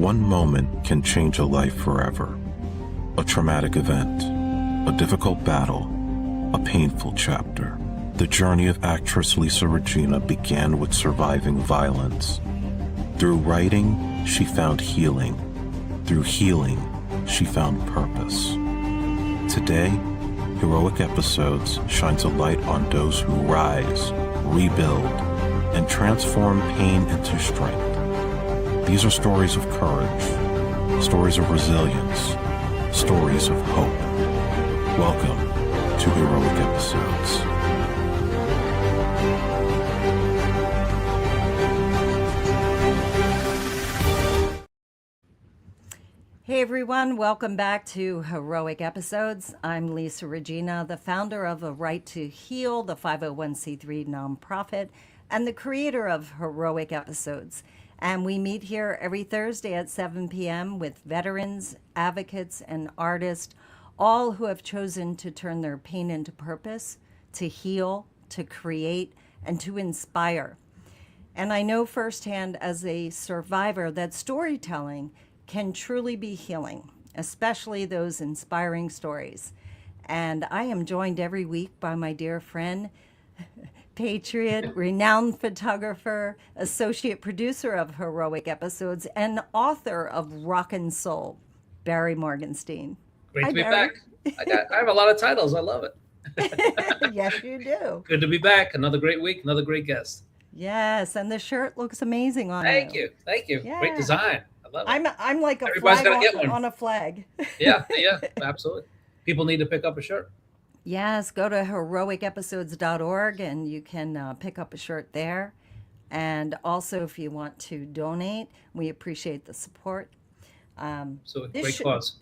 One moment can change a life forever. A traumatic event, a difficult battle, a painful chapter. The journey of actress Lisa Regina began with surviving violence. Through writing, she found healing. Through healing, she found purpose. Today, Heroic Episodes shines a light on those who rise, rebuild, and transform pain into strength. These are stories of courage, stories of resilience, stories of hope. Welcome to Heroic Episodes. Hey everyone, welcome back to Heroic Episodes. I'm Lisa Regina, the founder of A Right to Heal, the 501c3 nonprofit, and the creator of Heroic Episodes. And we meet here every Thursday at 7 p.m. with veterans, advocates, and artists, all who have chosen to turn their pain into purpose, to heal, to create, and to inspire. And I know firsthand as a survivor that storytelling can truly be healing, especially those inspiring stories. And I am joined every week by my dear friend, patriot, renowned photographer, associate producer of Heroic Episodes, and author of Rockin' Soul, Barry Morgenstein. Great Hi, to be Barry. back. I have a lot of titles. I love it. Yes, you do. Good to be back. Another great week, another great guest. Yes, and the shirt looks amazing on Thank you. you. Thank you. Yeah. Great design. I love it. I'm like a Everybody's flag gotta get one. on a flag. Yeah, absolutely. People need to pick up a shirt. Yes, go to heroicepisodes.org and you can pick up a shirt there. And also, if you want to donate, we appreciate the support. So This great sh- cause.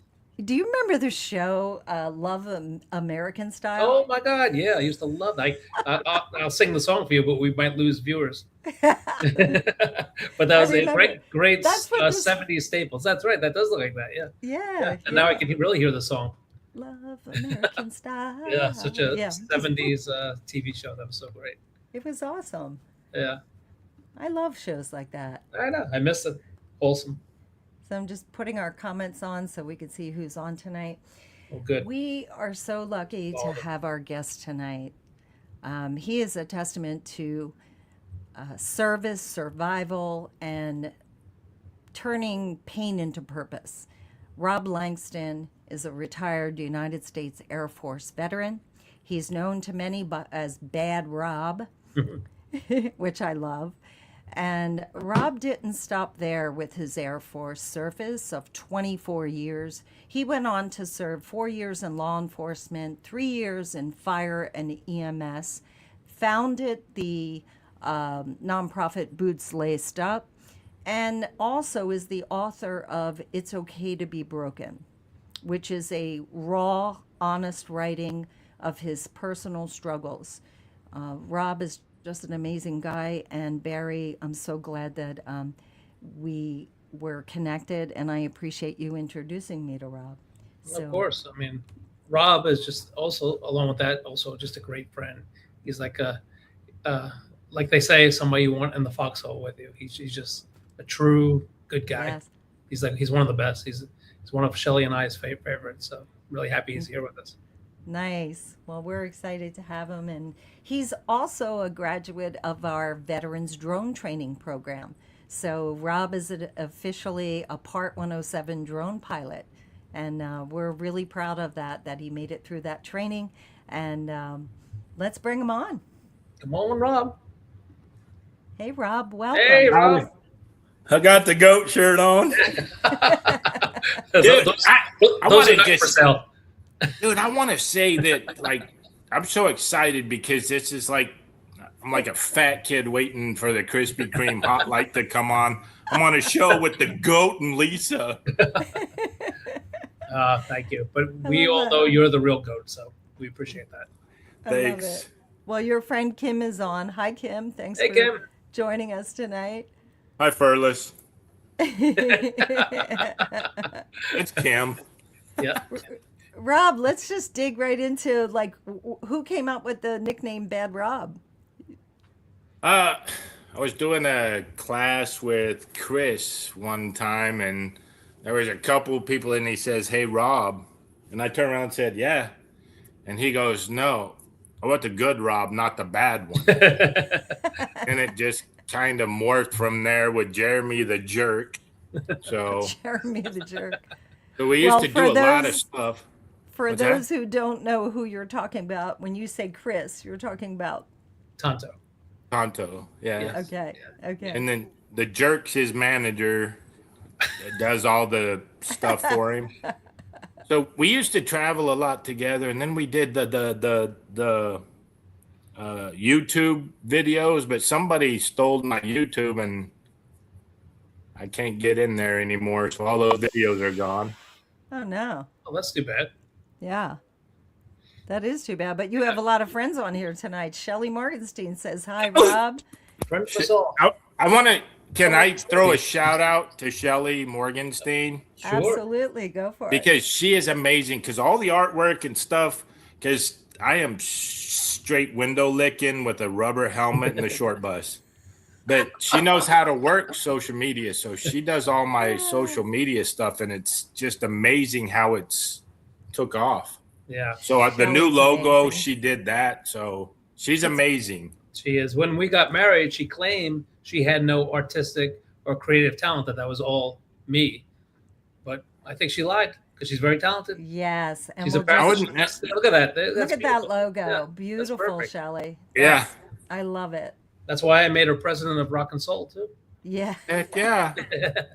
Do you remember the show Love American Style? Oh my God. Yeah, I used to love that. I'll sing the song for you, but we might lose viewers. But that was a remember. great That's what this- 70s staples. That's right. That does look like that. Yeah. Yeah. And now I can really hear the song. Love American Style. Yeah, such a Yeah. 70s TV show. That was so great. It was awesome. Yeah, I love shows like that. I know. I miss it. Wholesome. So I'm just putting our comments on so we can see who's on tonight. Oh, good. We are so lucky to have our guest tonight. He is a testament to service, survival, and turning pain into purpose. Rob Langston is a retired United States Air Force veteran. He's known to many as Bad Rob, which I love. And Rob didn't stop there with his Air Force service of 24 years. He went on to serve 4 years in law enforcement, 3 years in fire and EMS, founded the nonprofit Boots Laced Up, and also is the author of It's Okay to Be Broken, which is a raw, honest writing of his personal struggles. Rob is just an amazing guy, and Barry, I'm so glad that we were connected, and I appreciate you introducing me to Rob. Of course. I mean, Rob is just also, along with that, also just a great friend. He's like like they say, somebody you want in the foxhole with you. He's just a true good guy. Yes. He's one of the best. He's one of Shelly and I's favorites. So really happy he's here with us. Nice. Well, we're excited to have him. And he's also a graduate of our Veterans Drone Training Program. So Rob is officially a Part 107 drone pilot. And we're really proud of that he made it through that training. And let's bring him on. Come on, Rob. Hey, Rob. Welcome. Hey, Rob. I got the goat shirt on. Dude, Dude, I those wanna are not for just- sale. Dude, I want to say that, like, I'm so excited because this is like, I'm like a fat kid waiting for the Krispy Kreme hot light to come on. I'm on a show with the goat and Lisa. Thank you. But we love all that. know you're the real goat, so we appreciate that. I love Thanks. it. Well, your friend Kim is on. Hi, Kim. Thanks Hey, for Kim. joining us tonight. Hi, Furless. It's Kim. Yeah. Rob, let's just dig right into who came up with the nickname Bad Rob? I was doing a class with Chris one time, and there was a couple people, and he says, "Hey, Rob," and I turned around and said, "Yeah," and he goes, "No, I want the good Rob, not the bad one." And it just kind of morphed from there with Jeremy the jerk. So, Jeremy the jerk. so we used Well, to for do a lot of those- stuff. For What's that? those who don't know who you're talking about, when you say Chris, you're talking about. Tonto. Tonto, yeah. Yes. Okay. Okay. And then the jerk's his manager that does all the stuff for him. So we used to travel a lot together, and then we did the YouTube videos, but somebody stole my YouTube, and I can't get in there anymore. So all those videos are gone. Oh no. Oh, that's too bad. Yeah. That is too bad. But you have a lot of friends on here tonight. Shelly Morgenstein says, "Hi, Rob." Friend of us all. I want to. Can I throw a shout out to Shelly Morgenstein? Sure. Absolutely. Go for it. Because she is amazing. Because all the artwork and stuff. Because I am straight window licking with a rubber helmet and a short bus. But she knows how to work social media, so she does all my social media stuff, and it's just amazing how it's took off. Yeah, So the new Shelly's logo, amazing. she did that. So she's amazing. she is. When we got married, she claimed she had no artistic or creative talent, that was all me. But I think she lied because she's very talented. Yes. And She's a we'll bastard. just, Look at that. look That's at that beautiful. logo. Yeah, that's Beautiful, perfect. Shelly. Yeah. I love it. That's why I made her president of Rock and Soul too. Yeah. Heck yeah.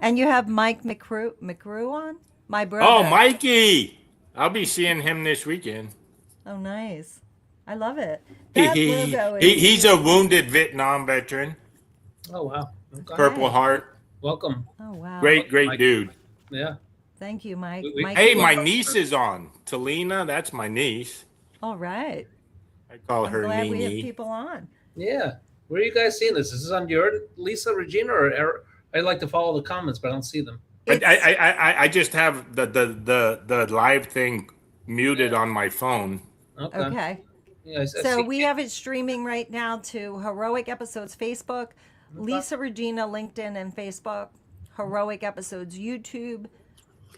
And you have Mike McCrew on? My brother. Oh, Mikey. I'll be seeing him this weekend. Oh, nice. I love it. That logo is He's a wounded Vietnam veteran. Oh wow. Okay. Purple Heart. Welcome. Oh, wow. Great Mike. dude. Yeah. Thank you, Mike. We- Mike Hey, is- my niece is on. Talina, that's my niece. All right. I call I'm her glad we have Nini. people on. Yeah. Where are you guys seeing this? Is this on your Lisa Regina or I like to follow the comments, but I don't see them. I just have the live thing muted on my phone. Okay. Okay. Yeah, I So see- we have it streaming right now to Heroic Episodes Facebook, Lisa Regina LinkedIn and Facebook, Heroic Episodes YouTube,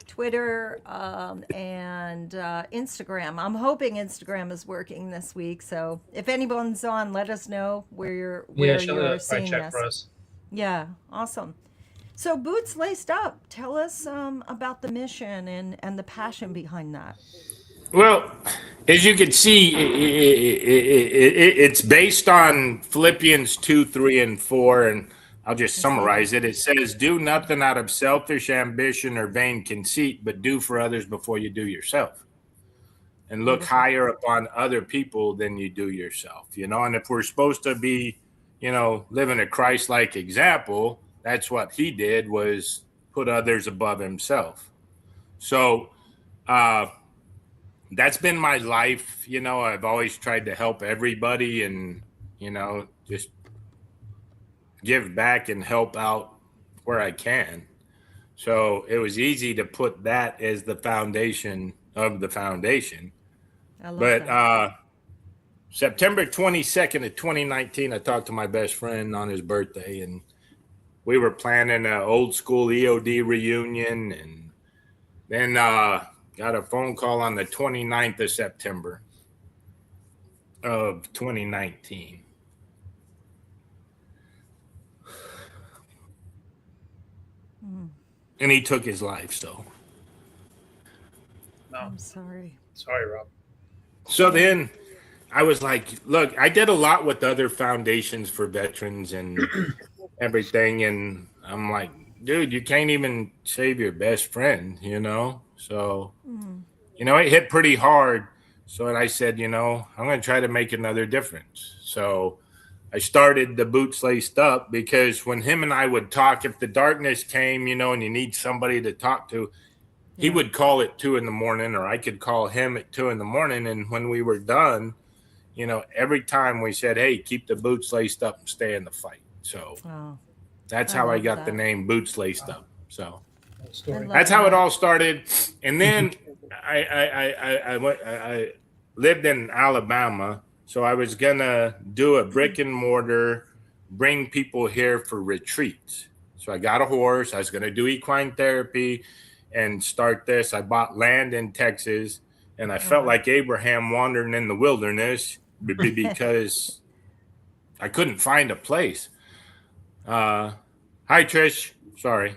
Twitter, and Instagram. I'm hoping Instagram is working this week. So if anyone's on, let us know where you're yeah, show you're that seeing check this. for us. Yeah, awesome. So Boots Laced Up, tell us about the mission and the passion behind that. Well, as you can see, it's based on Philippians 2, 3, and 4, and I'll just summarize it. It says, "Do nothing out of selfish ambition or vain conceit, but do for others before you do yourself. And look higher upon other people than you do yourself." And if we're supposed to be, living a Christ-like example, that's what he did, was put others above himself. So, that's been my life. I've always tried to help everybody and, just give back and help out where I can. So it was easy to put that as the foundation of the foundation. I love But that. September 22nd of 2019, I talked to my best friend on his birthday, and we were planning an old school EOD reunion, and then got a phone call on the 29th of September of 2019. And he took his life, so. No, I'm sorry. sorry, Rob. So then I was like, look, I did a lot with other foundations for veterans and everything. And I'm like, dude, you can't even save your best friend, So, it hit pretty hard. So I said, I'm going to try to make another difference. So I started the Boots Laced Up, because when him and I would talk, if the darkness came, and you need somebody to talk to, he would call at 2 a.m, or I could call him at 2 a.m. And when we were done, every time we said, hey, keep the boots laced up and stay in the fight. So Oh, that's I how I love got the that. name Boots Laced Up. So That story. love that's how it that. all started. And then I lived in Alabama, so I was gonna do a brick and mortar bring people here for retreats. So I got a horse. I was going to do equine therapy and start this. I bought land in Texas, and I felt like Abraham wandering in the wilderness because I couldn't find a place. Hi, Trish. Sorry.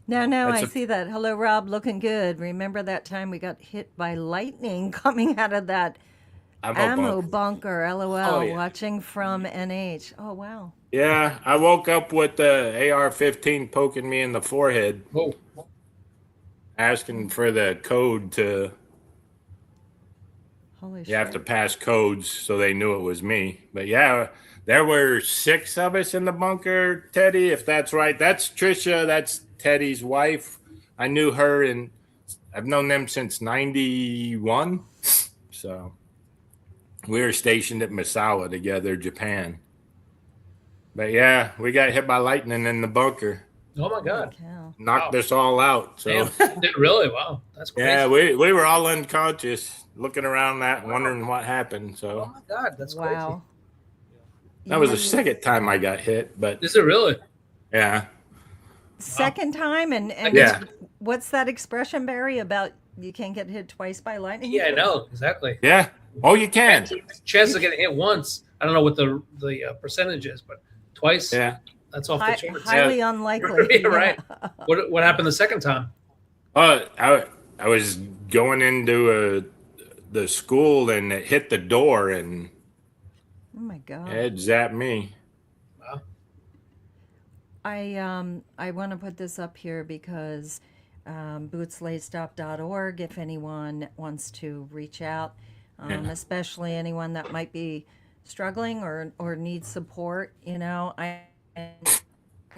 No, That's I see that. Hello, Rob, looking good. Remember that time we got hit by lightning coming out of that ammo bunker, LOL, Oh, yeah. watching from NH. Oh, wow. Yeah, I woke up with the AR-15 poking me in the forehead, Whoa. asking for the code to. Holy shit. You have to pass codes so they knew it was me. But yeah, there were 6 of us in the bunker, Teddy, if that's right. That's Trisha. That's Teddy's wife. I knew her, and I've known them since 91. So we were stationed at Misawa together, Japan. But yeah, we got hit by lightning in the bunker. Oh my God. Cow. Knocked us all out. So Damn. Really? Wow. That's crazy. yeah, we were all unconscious, looking around that, wondering what happened. Oh So my God. That's Wow. that was the second time I got hit. But crazy. Is it really? yeah. Second time? And Yeah. what's that expression, Barry, about you can't get hit twice by lightning? Yeah, I know. Exactly. Yeah. Oh, you can. Chances of getting hit once. I don't know what the percentage is, but twice. Yeah. That's off the charts. Highly unlikely. Yeah, right. What happened the second time? I was going into the school and it hit the door and Oh my God. it zapped me. Wow. I want to put this up here because bootslacedop.org, if anyone wants to reach out, especially anyone that might be struggling or needs support, I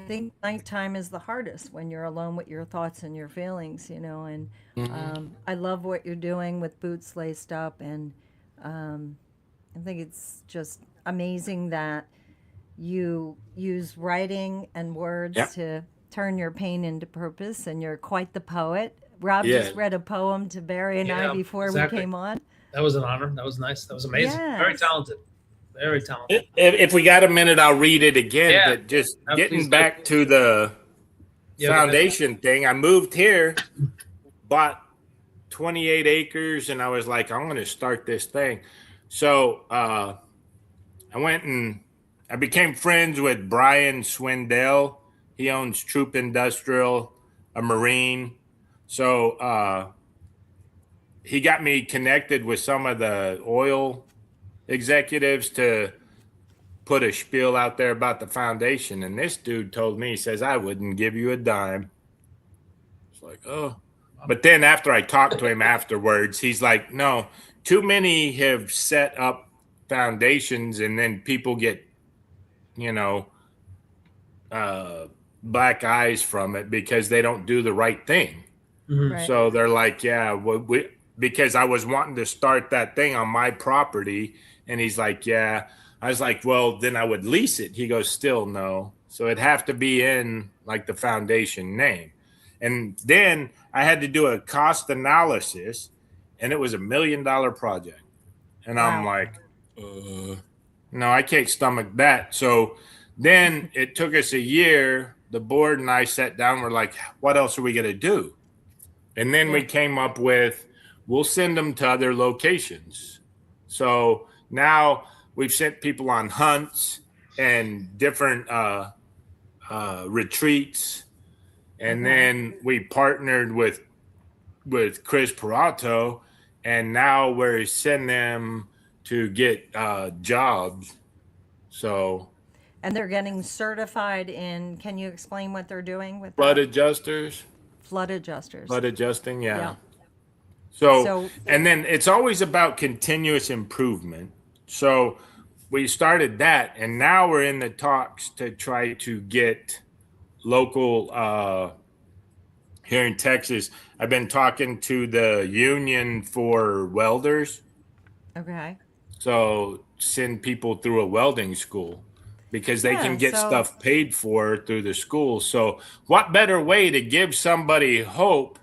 think nighttime is the hardest when you're alone with your thoughts and your feelings, and I love what you're doing with Boots Laced Up, and I think it's just amazing that you use writing and words to turn your pain into purpose, and you're quite the poet. Rob just read a poem to Barry and I before we came on. That was an honor. That was nice. That was amazing. Yes. Very talented. Very talented. If we got a minute, I'll read it again. Yeah. But just Please getting do. back to the Yeah, foundation thing, I moved here, bought 28 acres, and I was like, I'm going to start this thing. So I went and I became friends with Brian Swindell. He owns Troop Industrial, a Marine. So he got me connected with some of the oil executives to put a spiel out there about the foundation. And this dude told me, he says, I wouldn't give you a dime. It's like, oh. But then after I talked to him afterwards, he's like, no, too many have set up foundations and then people get, black eyes from it because they don't do the right thing. Mhm. Right. So they're like, yeah, because I was wanting to start that thing on my property. And he's like, yeah. I was like, well, then I would lease it. He goes, still no. So it'd have to be in like the foundation name. And then I had to do a cost analysis, and it was $1 million project. And I'm like, no, I can't stomach that. So then it took us a year. The board and I sat down. We're like, what else are we going to do? And then we came up with, we'll send them to other locations. So now we've sent people on hunts and different retreats. And then we partnered with Chris Parato, and now we're sending them to get jobs. So, And they're getting certified in, can you explain what they're doing with flood that? adjusters, Flood adjusters. flood adjusting, yeah. Yeah. So, and then it's always about continuous improvement. So we started that, and now we're in the talks to try to get local here in Texas. I've been talking to the union for welders. Okay. So send people through a welding school because they can get stuff paid for through the school. So what better way to give somebody hope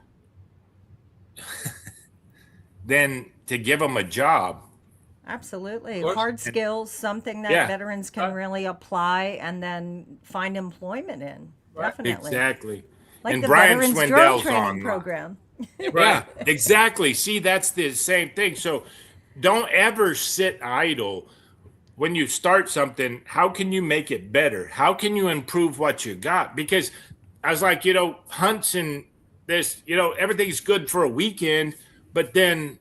than to give them a job? Absolutely. course. Hard skills, something that Yeah. veterans can really apply and then find employment in. Right. Definitely. Exactly. Like And the Brian Veterans Drone Swindell's Training on. Program. Hey, Brian. Yeah, exactly. See, that's the same thing. So don't ever sit idle. When you start something, how can you make it better? How can you improve what you got? Because I was like, hunts and this, everything's good for a weekend, but then,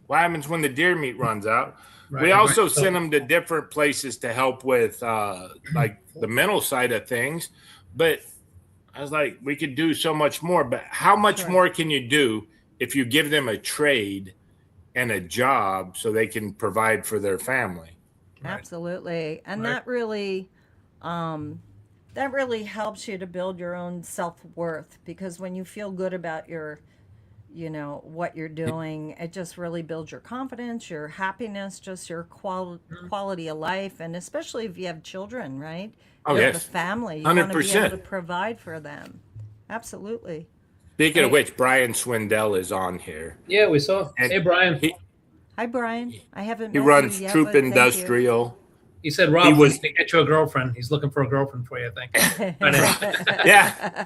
what happens when the deer meat runs out? Right. We also Right. send them to different places to help with like the mental side of things. But I was like, we could do so much more, but how much Sure. more can you do if you give them a trade and a job so they can provide for their family? Right. Absolutely. And Right. that really helps you to build your own self-worth, because when you feel good about what you're doing, it just really builds your confidence, your happiness, just your quality of life, and especially if you have children, right? Oh, You have a yes. family, you want to be able 100%. to provide for them. Absolutely. Speaking of Hey, which, Brian Swindell is on here. Yeah, we saw. And Hey, Brian. he, hi Brian. I haven't he met runs you yet, Troop but thank you. Industrial. He said He Rob was, needs to get you a girlfriend. He's looking for a girlfriend for you, I think. yeah,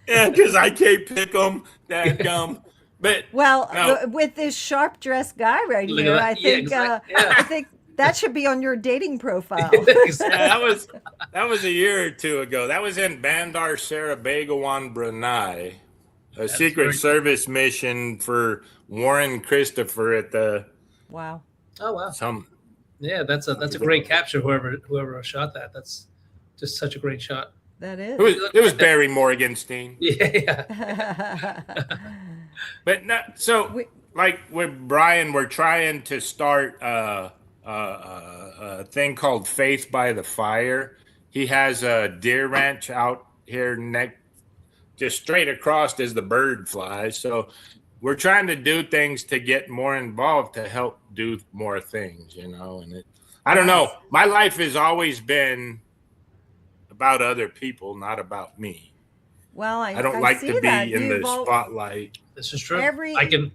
yeah, because I can't pick them that dumb. But Well, no, with this sharp dressed guy right Look at here, that. I Yeah, think exactly. I Yeah. think that should be on your dating profile. Exactly. yeah, that was a year or two ago. That was in Bandar Seri Begawan, Brunei, a That's Secret very- Service mission for Warren Christopher at the Wow. Oh wow. some. Yeah, that's a great capture. Whoever shot that. That's just such a great shot. That It was Barry Morgenstein. Yeah, yeah. But no, so We- like with Brian, we're trying to start a thing called Faith by the Fire. He has a deer ranch out here just straight across as the bird flies. So we're trying to do things to get more involved to help do more things, and I don't know. My life has always been about other people, not about me. Well, I don't I like see to that. be in You've the all- spotlight. This is true. Every- I could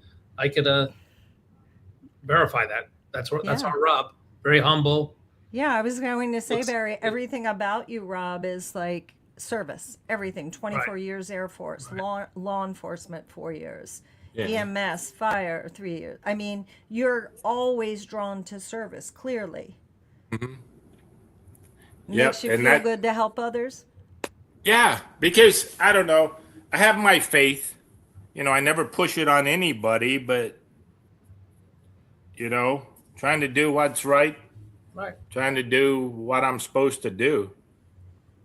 verify that. That's Yeah. our Rob. Very humble. Yeah, I was going to say, Looks- Barry, everything about you, Rob, is like service. Everything. 24 Right. years Air Force, Right. law enforcement 4 years, Yeah. EMS, fire 3 years. I mean, you're always drawn to service. Clearly, Mhm. makes Yep, you and feel that- good to help others. Yeah, because I don't know. I have my faith. I never push it on anybody, but trying to do what's right, Right. trying to do what I'm supposed to do.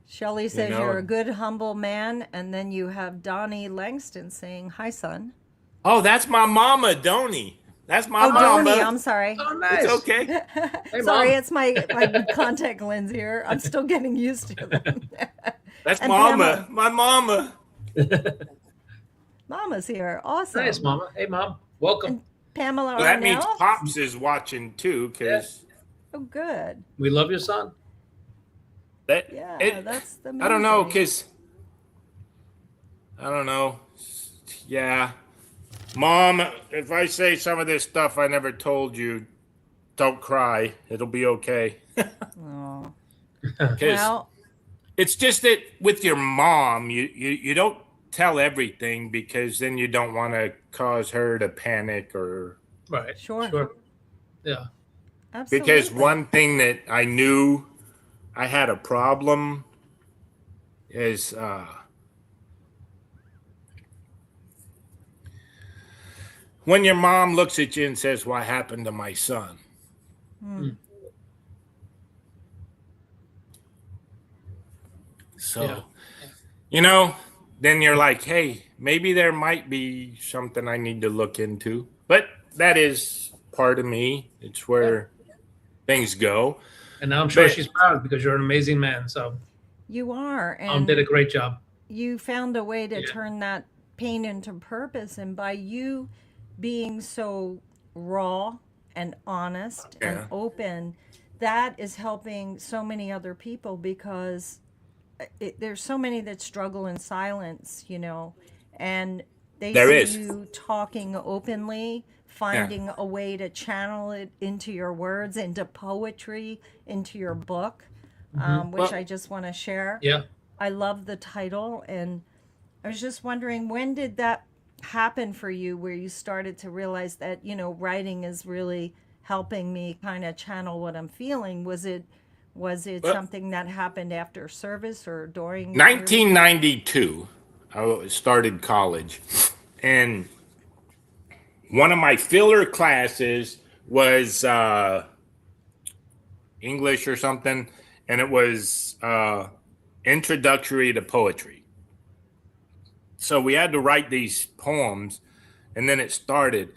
Shelley says know- you're a good, humble man, and then you have Donnie Langston saying, "Hi, son." Oh, that's my mama, Donnie. That's my Oh, mama. Donnie, I'm sorry. Oh, nice. It's okay. Hey, Sorry, Mom. it's my contact lens here. I'm still getting used to them. That's And mama. Pamela. My mama. Mama's here. Awesome. Nice, Mama. Hey, Mom. Welcome. Pamela Well, that means Arnell? Pops is watching too, because Oh, good. We love your son. that. Yeah, that's the main I don't know, thing. because I don't know. Yeah, Mom, if I say some of this stuff I never told you, don't cry. It'll be okay. Oh. 'Cause Well, it's just that with your mom, you don't tell everything because then you don't want to cause her to panic or Right. Sure. Yeah. absolutely. because one thing that I knew I had a problem is when your mom looks at you and says, "What happened to my son?" So, then you're like, hey, maybe there might be something I need to look into. But that is part of me. It's where things go. And now I'm sure But- she's proud because you're an amazing man. So You are. Mom did a And great job. you found a way to Yeah. turn that pain into purpose. And by you being so raw and honest Yeah. and open, that is helping so many other people, because there's so many that struggle in silence, and they There see is. you talking openly finding a way to channel it into your words, into poetry, into your book, which Well- I just want to share. Yeah. I love the title, and I was just wondering, when did that happen for you, where you started to realize that, writing is really helping me kind of channel what I'm feeling? Was it Well- something that happened after service or during 1992, I started college, and one of my filler classes was English or something, and it was introductory to poetry. So we had to write these poems, and then it started,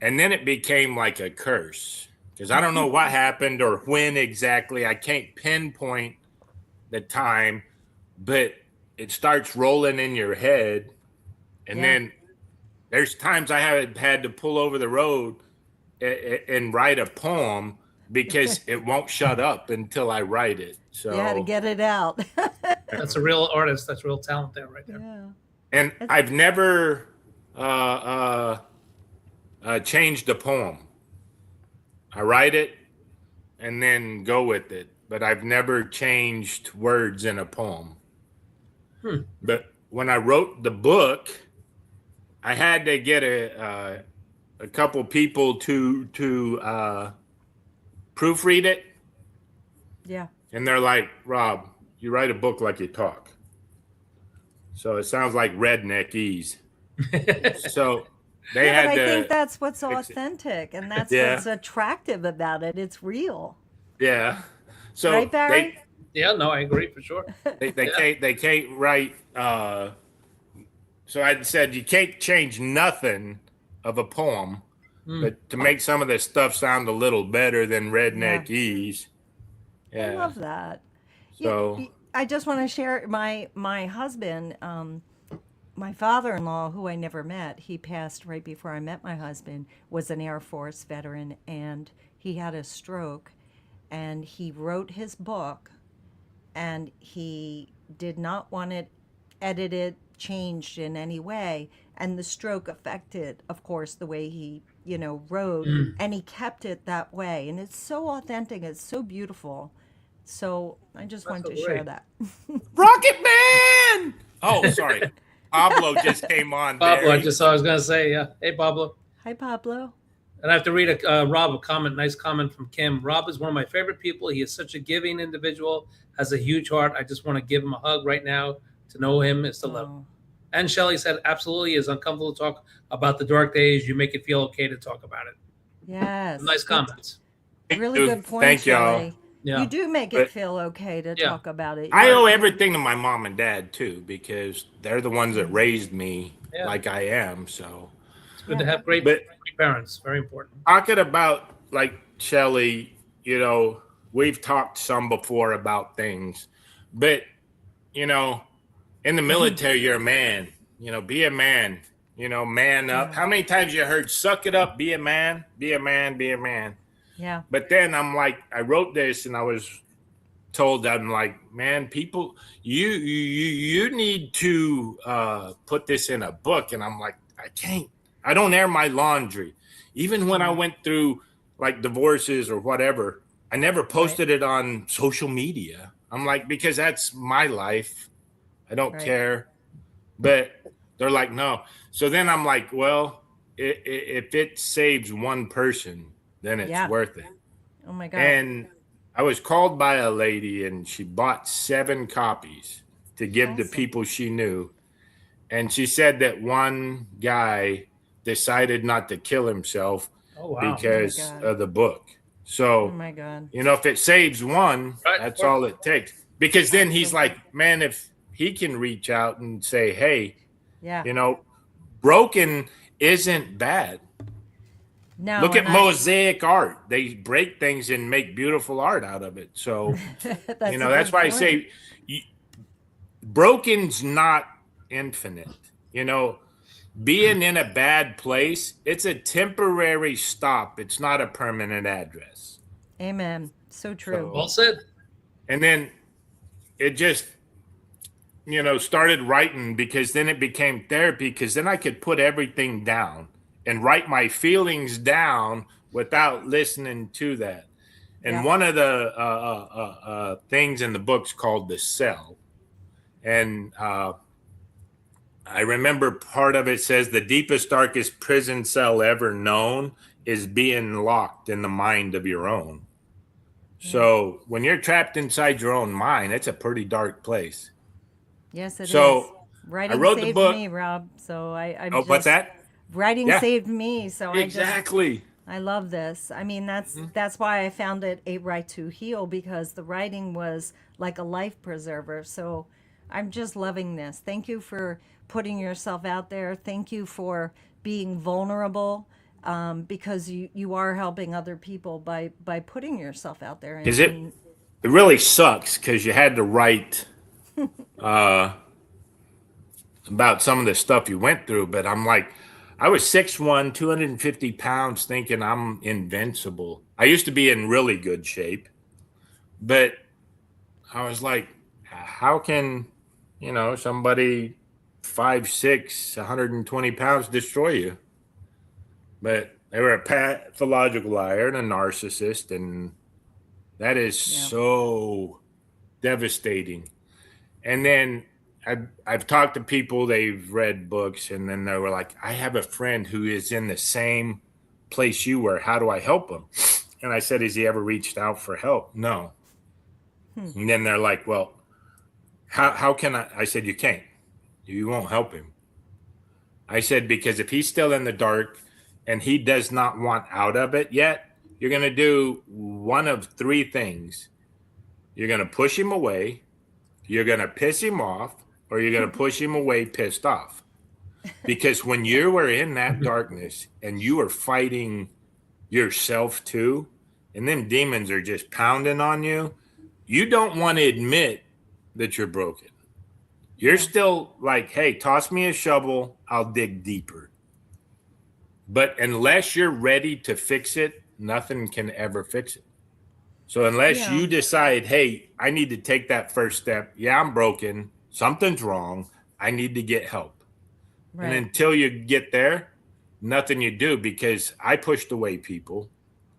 and then it became like a curse, because I don't know what happened or when exactly. I can't pinpoint the time, but it starts rolling in your head, and Yeah. then there's times I have had to pull over the road and write a poem because it won't shut up until I write it. So You had to get it out. That's a real artist. That's real talent there, right there. Yeah. and I've never changed a poem. I write it and then go with it, but I've never changed words in a poem. But when I wrote the book, I had to get a couple people to proofread it, Yeah. and they're like, "Rob, you write a book like you talk." So it sounds like redneckese. So they Yeah, had but I to. think that's what's fix it. authentic, and that's Yeah. what's attractive about it. It's real. Yeah. So Right, Barry? Yeah, no, I agree for sure. they can't write. So I said you can't change nothing of a poem, but to make some of this stuff sound a little better than redneckese. I Yeah. love that. So I just want to share my husband, my father-in-law, who I never met. He passed right before I met my husband. Was an Air Force veteran, and he had a stroke, and he wrote his book, and he did not want it edited, changed in any way, and the stroke affected, of course, the way he wrote, and he kept it that way, and it's so authentic, it's so beautiful. So I just wanted to so share great. that. Rocket Man. Oh, sorry. Pablo just came on. Pablo, Barry. I was going to say, yeah. Hey, Pablo. Hi, Pablo. And I have to read Rob a comment, nice comment from Kim. Rob is one of my favorite people. He is such a giving individual, has a huge heart. I just want to give him a hug right now. To know him is to love him. Oh, And Shelley said, absolutely, it's uncomfortable to talk about the dark days. You make it feel okay to talk about it. yes. Nice comments. Really Dude, good point, thank y'all. Shelley. Yeah. You do make But- it feel okay to Yeah. talk about it. I owe everything to my mom and dad too, because they're the ones that raised me Yeah. like I am. So It's good to have great But- parents. Very important. talking about like Shelly, we've talked some before about things, but in the military, you're a man. Be a man. Man up. How many times you heard "suck it up"? Be a man. Be a man. Be a man. Yeah. But then I'm like, I wrote this, and I was told, I'm like, man, people, you need to put this in a book, and I'm like, I can't. I don't air my laundry. Even when I went through like divorces or whatever, I never posted it on social media. I'm like, because that's my life. I don't Right. care. But they're like, no. So then I'm like, well, if it saves one person, then it's Yeah. worth it. Oh my God. And I was called by a lady, and she bought 7 copies to give to Awesome. people she knew. And she said that one guy decided not to kill himself Oh, wow. because Oh my God. of the book. So, Oh my God. if it saves one, Right. that's all it takes. Because then he's like, man, if he can reach out and say, hey, Yeah. broken isn't bad. No. Look at and mosaic art. They break things and make beautiful art out of it. So, that's that's why I say broken's not infinite. Being in a bad place, it's a temporary stop. It's not a permanent address. Amen. So true. Well said. And then it just, started writing, because then it became therapy, because then I could put everything down and write my feelings down without listening to that. And Yeah. one of the things in the book's called The Cell. And I remember part of it says the deepest, darkest prison cell ever known is being locked in the mind of your own. So when you're trapped inside your own mind, it's a pretty dark place. Yes, it is. So I Writing wrote the saved book. me, Rob. So I'm Oh, just what's that? writing Yeah. saved me. So Exactly. I love this. I mean, that's why I found it a right to heal, because the writing was like a life preserver. So I'm just loving this. Thank you for putting yourself out there. Thank you for being vulnerable, because you are helping other people by putting yourself out there. Is it? It really sucks because you had to write about some of the stuff you went through. But I'm like, I was 6'1", 250 pounds, thinking I'm invincible. I used to be in really good shape, but I was like, how can, somebody 5'6", 120 pounds destroy you? But they were a pathological liar and a narcissist, and that is so devastating. And then I've talked to people, they've read books, and then they were like, I have a friend who is in the same place you were. How do I help him? And I said, has he ever reached out for help? No. And then they're like, well, how can I? I said, you can't. You won't help him. I said, because if he's still in the dark and he does not want out of it yet, you're going to do one of three things. You're going to push him away, you're going to piss him off, or you're going to push him away pissed off. Because when you were in that darkness and you are fighting yourself too, and them demons are just pounding on you, you don't want to admit that you're broken. You're still like, hey, toss me a shovel, I'll dig deeper. But unless you're ready to fix it, nothing can ever fix it. So unless you decide, hey, I need to take that first step. Yeah, I'm broken. Something's wrong. I need to get help. Right. And until you get there, nothing you do, because I pushed away people.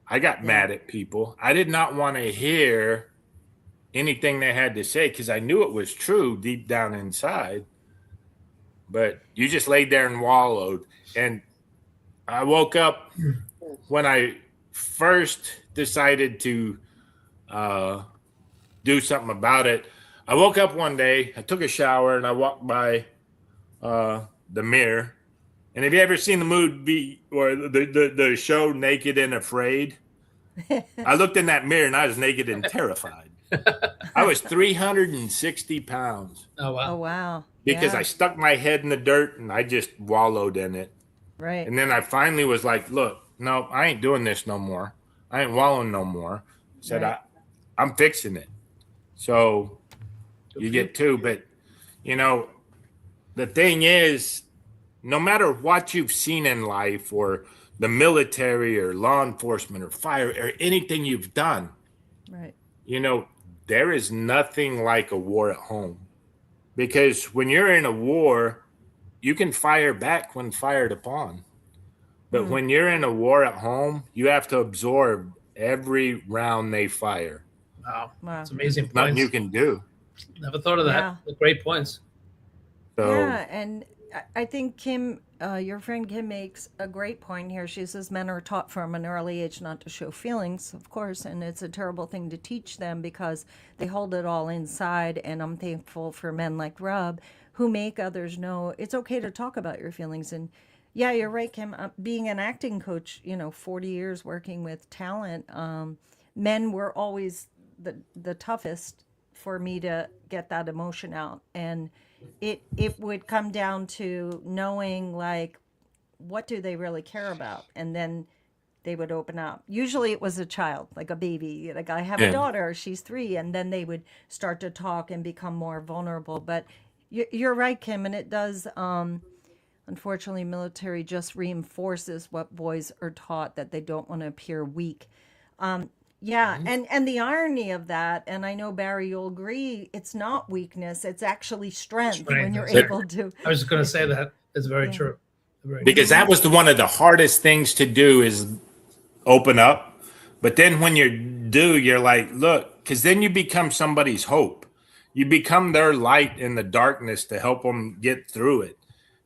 I got mad at people. I did not want to hear anything they had to say because I knew it was true deep down inside. But you just laid there and wallowed. And I woke up when I first decided to do something about it. I woke up one day, I took a shower, and I walked by the mirror. And have you ever seen the movie or the show Naked and Afraid? I looked in that mirror and I was naked and terrified. I was 360 pounds. Oh, wow. Oh, wow. Because I stuck my head in the dirt and I just wallowed in it. Right. And then I finally was like, look, no, I ain't doing this no more. I ain't wallowing no more. I said, Right. I'm fixing it. So you get two. But, the thing is, no matter what you've seen in life or the military or law enforcement or fire or anything you've done, Right. there is nothing like a war at home. Because when you're in a war, you can fire back when fired upon. But when you're in a war at home, you have to absorb every round they fire. Wow. Wow. It's amazing Nothing points. you can do. Never thought of that. Yeah. They're great points. So Yeah, and I think Kim, your friend Kim, makes a great point here. She says men are taught from an early age not to show feelings, of course, and it's a terrible thing to teach them because they hold it all inside. And I'm thankful for men like Rob who make others know it's okay to talk about your feelings. And yeah, you're right, Kim. Being an acting coach, 40 years working with talent, men were always the toughest for me to get that emotion out. And it would come down to knowing, like, what do they really care about, and then they would open up. Usually it was a child, like a baby, like I have a daughter, she's 3, and then they would start to talk and become more vulnerable. But you're right, Kim, and it does unfortunately, military just reinforces what boys are taught, that they don't want to appear weak. Yeah, and the irony of that, and I know, Barry, you'll agree, it's not weakness, it's actually strength when you're Strength. able to. I was just going to say that. It's very true. because that was one of the hardest things to do is open up. But then when you do, you're like, look, because then you become somebody's hope. You become their light in the darkness to help them get through it.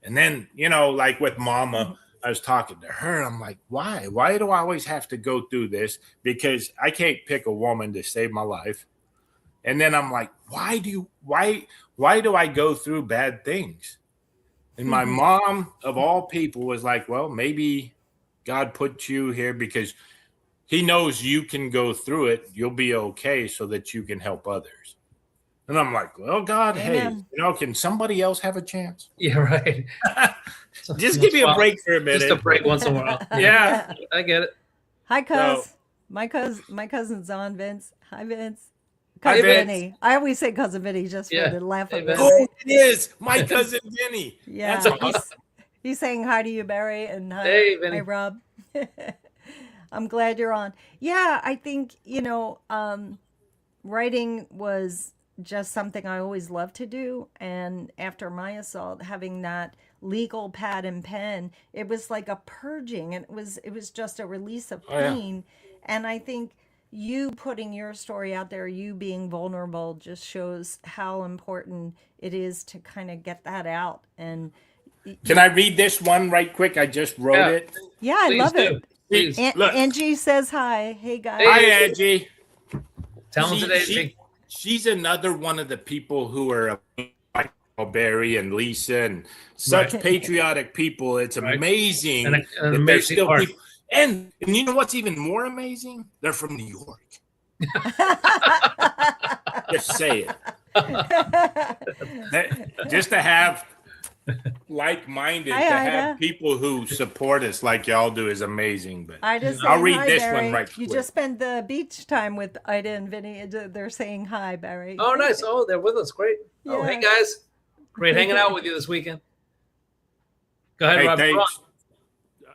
And then, like with Mama, I was talking to her. I'm like, why? Why do I always have to go through this? Because I can't pick a woman to save my life. And then I'm like, why do I go through bad things? And my mom, of all people, was like, well, maybe God put you here because he knows you can go through it. You'll be okay so that you can help others. And I'm like, well, God, Amen. hey, can somebody else have a chance? Yeah, right. Just give me a break for a minute. Just a break once in a while. Yeah. I get it. Hi, cuz. So- My cousin's on, Vince. Hi, Vince. Hi, Cousin Vince. Vinny. I always say cousin Vinny just Yeah. for the laugh Hey, of it. Vince. Oh, it is my cousin Vinny. Yeah, That's awesome. he's saying hi to you, Barry, and hi, Hey, Vinny. hi Rob. I'm glad you're on. Yeah, I think writing was just something I always loved to do, and after my assault, having that legal pad and pen, it was like a purging, and it was just a release of Oh, yeah. pain. And I think you putting your story out there, you being vulnerable, just shows how important it is to kind of get that out. And Can I read this one right quick? I just wrote Yeah. it. yeah, I Please love do. it. Please. Look. Angie says hi. Hey guys. Hi, Angie. Talented Angie. She's another one of the people who are like Barry and Lisa and such Right. patriotic people. It's Right. amazing And an that they're amazing still heart. people. And you know what's even more amazing? They're from New York. Just say it. Just to have like-minded, Hi, to Ida. have people who support us like y'all do is amazing. But I just I'll saying read hi, this Barry. one right You quick. just spent the beach time with Ida and Vinny. They're saying hi, Barry. Oh, nice. Oh, they're with us. Great. Oh, hey, Yeah. guys. Great hanging out with you this weekend. Go ahead, Hey, Rob. thanks.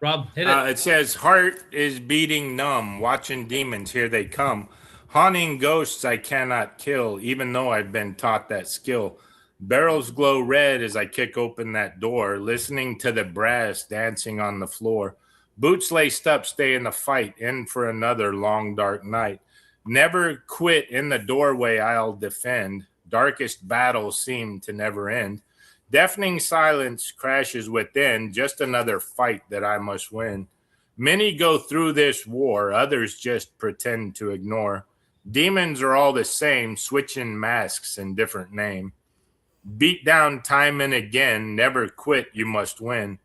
Rob, hit it. It says, heart is beating numb, watching demons, here they come. Haunting ghosts I cannot kill, even though I've been taught that skill. Barrels glow red as I kick open that door, listening to the brass dancing on the floor. Boots laced up, stay in the fight, in for another long dark night. Never quit, in the doorway I'll defend. Darkest battles seem to never end. Deafening silence crashes within, just another fight that I must win. Many go through this war, others just pretend to ignore. Demons are all the same, switching masks and different name. Beat down time and again, never quit, you must win.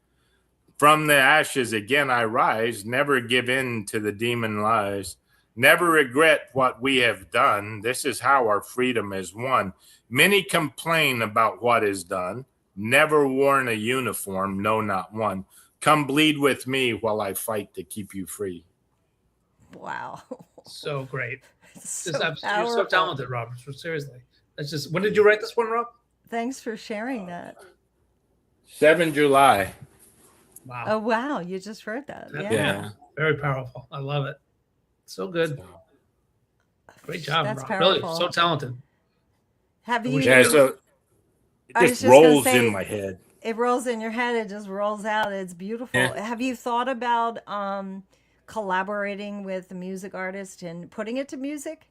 From the ashes again I rise, never give in to the demon lies. Never regret what we have done, this is how our freedom is won. Many complain about what is done, never worn a uniform, no, not one. Come bleed with me while I fight to keep you free. Wow. So great. So You're so powerful. talented, Rob. Seriously. That's just. When did you write this one, Rob? Thanks for sharing that. 7 July. Wow. Oh wow, you just heard that. Yeah. Yeah. Very powerful. I love it. So good. Great job, That's Rob. Really, powerful. so talented. Have We you? should Yeah, so it I was just just gonna rolls say- in my head. It rolls in your head. It just rolls out. It's beautiful. Yeah. Have you thought about collaborating with a music artist and putting it to music?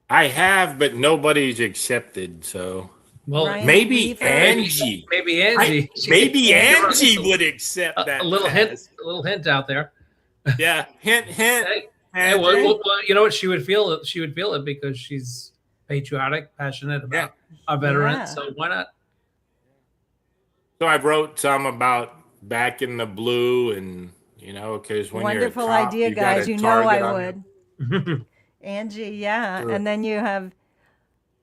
I have, but nobody's accepted, so Well, Ryan maybe Weaver? Angie. maybe Angie. Maybe Give her Angie would accept that. a little hint. task. A little hint out there. Yeah, hint. Hey, Angie. well, you know what? She would feel it. She would feel it because she's patriotic, passionate about our veterans. Yeah. So why not? So I wrote some about back in the blue, and because when Wonderful you're a cop, idea, you got guys. a You know I target on would. Angie, yeah. Sure. And then you have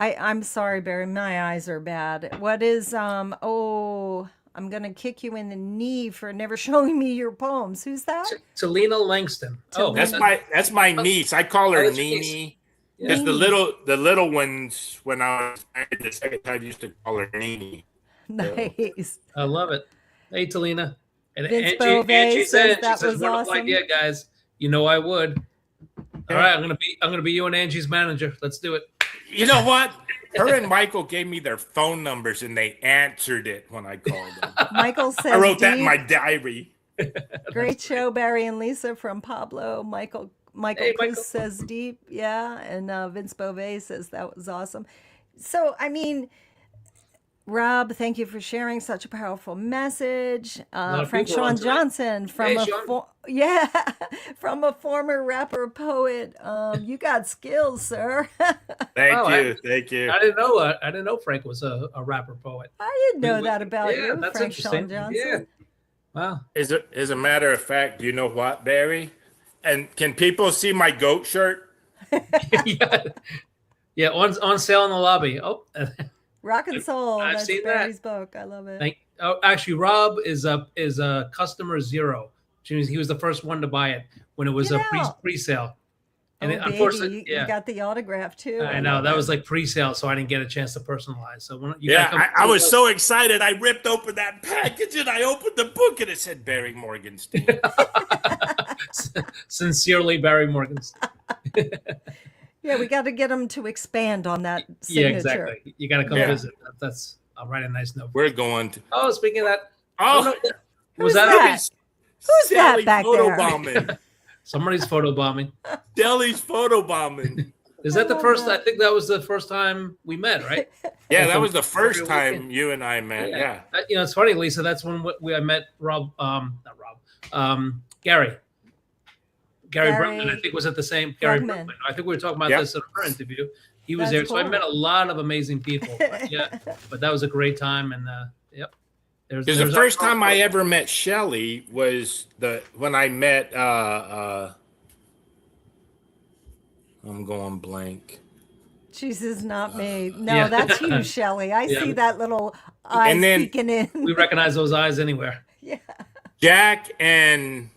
I'm sorry, Barry, my eyes are bad. What is I'm gonna kick you in the knee for never showing me your poems. Who's that? Talina Langston. Oh, That's my niece. I call her Oh, that's your niece. Nini. Yeah. Because the little ones, when I was married the second time, I used to call her Nini. Nice. I love it. Hey, Talina. And Vince Angie Beauvais says that was wonderful awesome. idea, guys. You know I would. All right, I'm gonna be you and Angie's manager. Let's do it. You know what? Her and Michael gave me their phone numbers, and they answered it when I called them. Michael says, I wrote that in my diary. Great show, Barry and Lisa from Pablo. Michael Hey, Chris Michael. says deep, yeah, and Vince Beauvais says that was awesome. So I mean, Rob, thank you for sharing such a powerful message. lot of Frank people on Sean tonight. Johnson from Hey, a Sean. from a former rapper poet. You got skills, sir. Thank Wow, thank you. I didn't know Frank was a rapper poet. I didn't know We- that about yeah, you, that's Frank interesting. Sean Johnson. Wow. As a matter of fact, you know what, Barry? And can people see my goat shirt? yeah. Yeah, on sale in the lobby. Oh, Rock and Soul. I've That's seen that. Barry's book. I love it. actually, Rob is a customer zero. He was the first one to buy it when it was Get a out. pre-sale. And Oh, baby, unfortunately, you got the autograph too. I know that was like pre-sale, so I didn't get a chance to personalize. So when you Yeah, gotta come- I was so excited. I ripped open that package and I opened the book and it said Barry Morgenstein. Sincerely, Barry Morgenstein. Yeah, we got to get him to expand on that Yeah, signature. exactly. You got to come Yeah. visit. That's. I'll write a nice note. We're going to. Oh, speaking of that, Oh, Who's that? that? Who's that Sally back there? photobombing. Somebody's photobombing. Deli's photobombing. Is that the love first? that. I think that was the first time we met, right? Yeah, Like that was the every first time weekend. you and I met. Yeah. It's funny, Lisa. That's when I met Rob. Not Rob. Gary. Gary Gary Brugman, I think, was at the same. Gary Brugman. Brugman. I think we were talking about Yep. this in our interview. He was That's there, so I cool. met a lot of amazing people. But, yeah, but that was a great time, and yep. Because the first time I ever met Shelly was when I met I'm going blank. Jesus, not me. No, Yeah. that's you, Shelley. I Yeah. see that little eye And then- peeking in. we recognize those eyes anywhere. Yeah. Jack and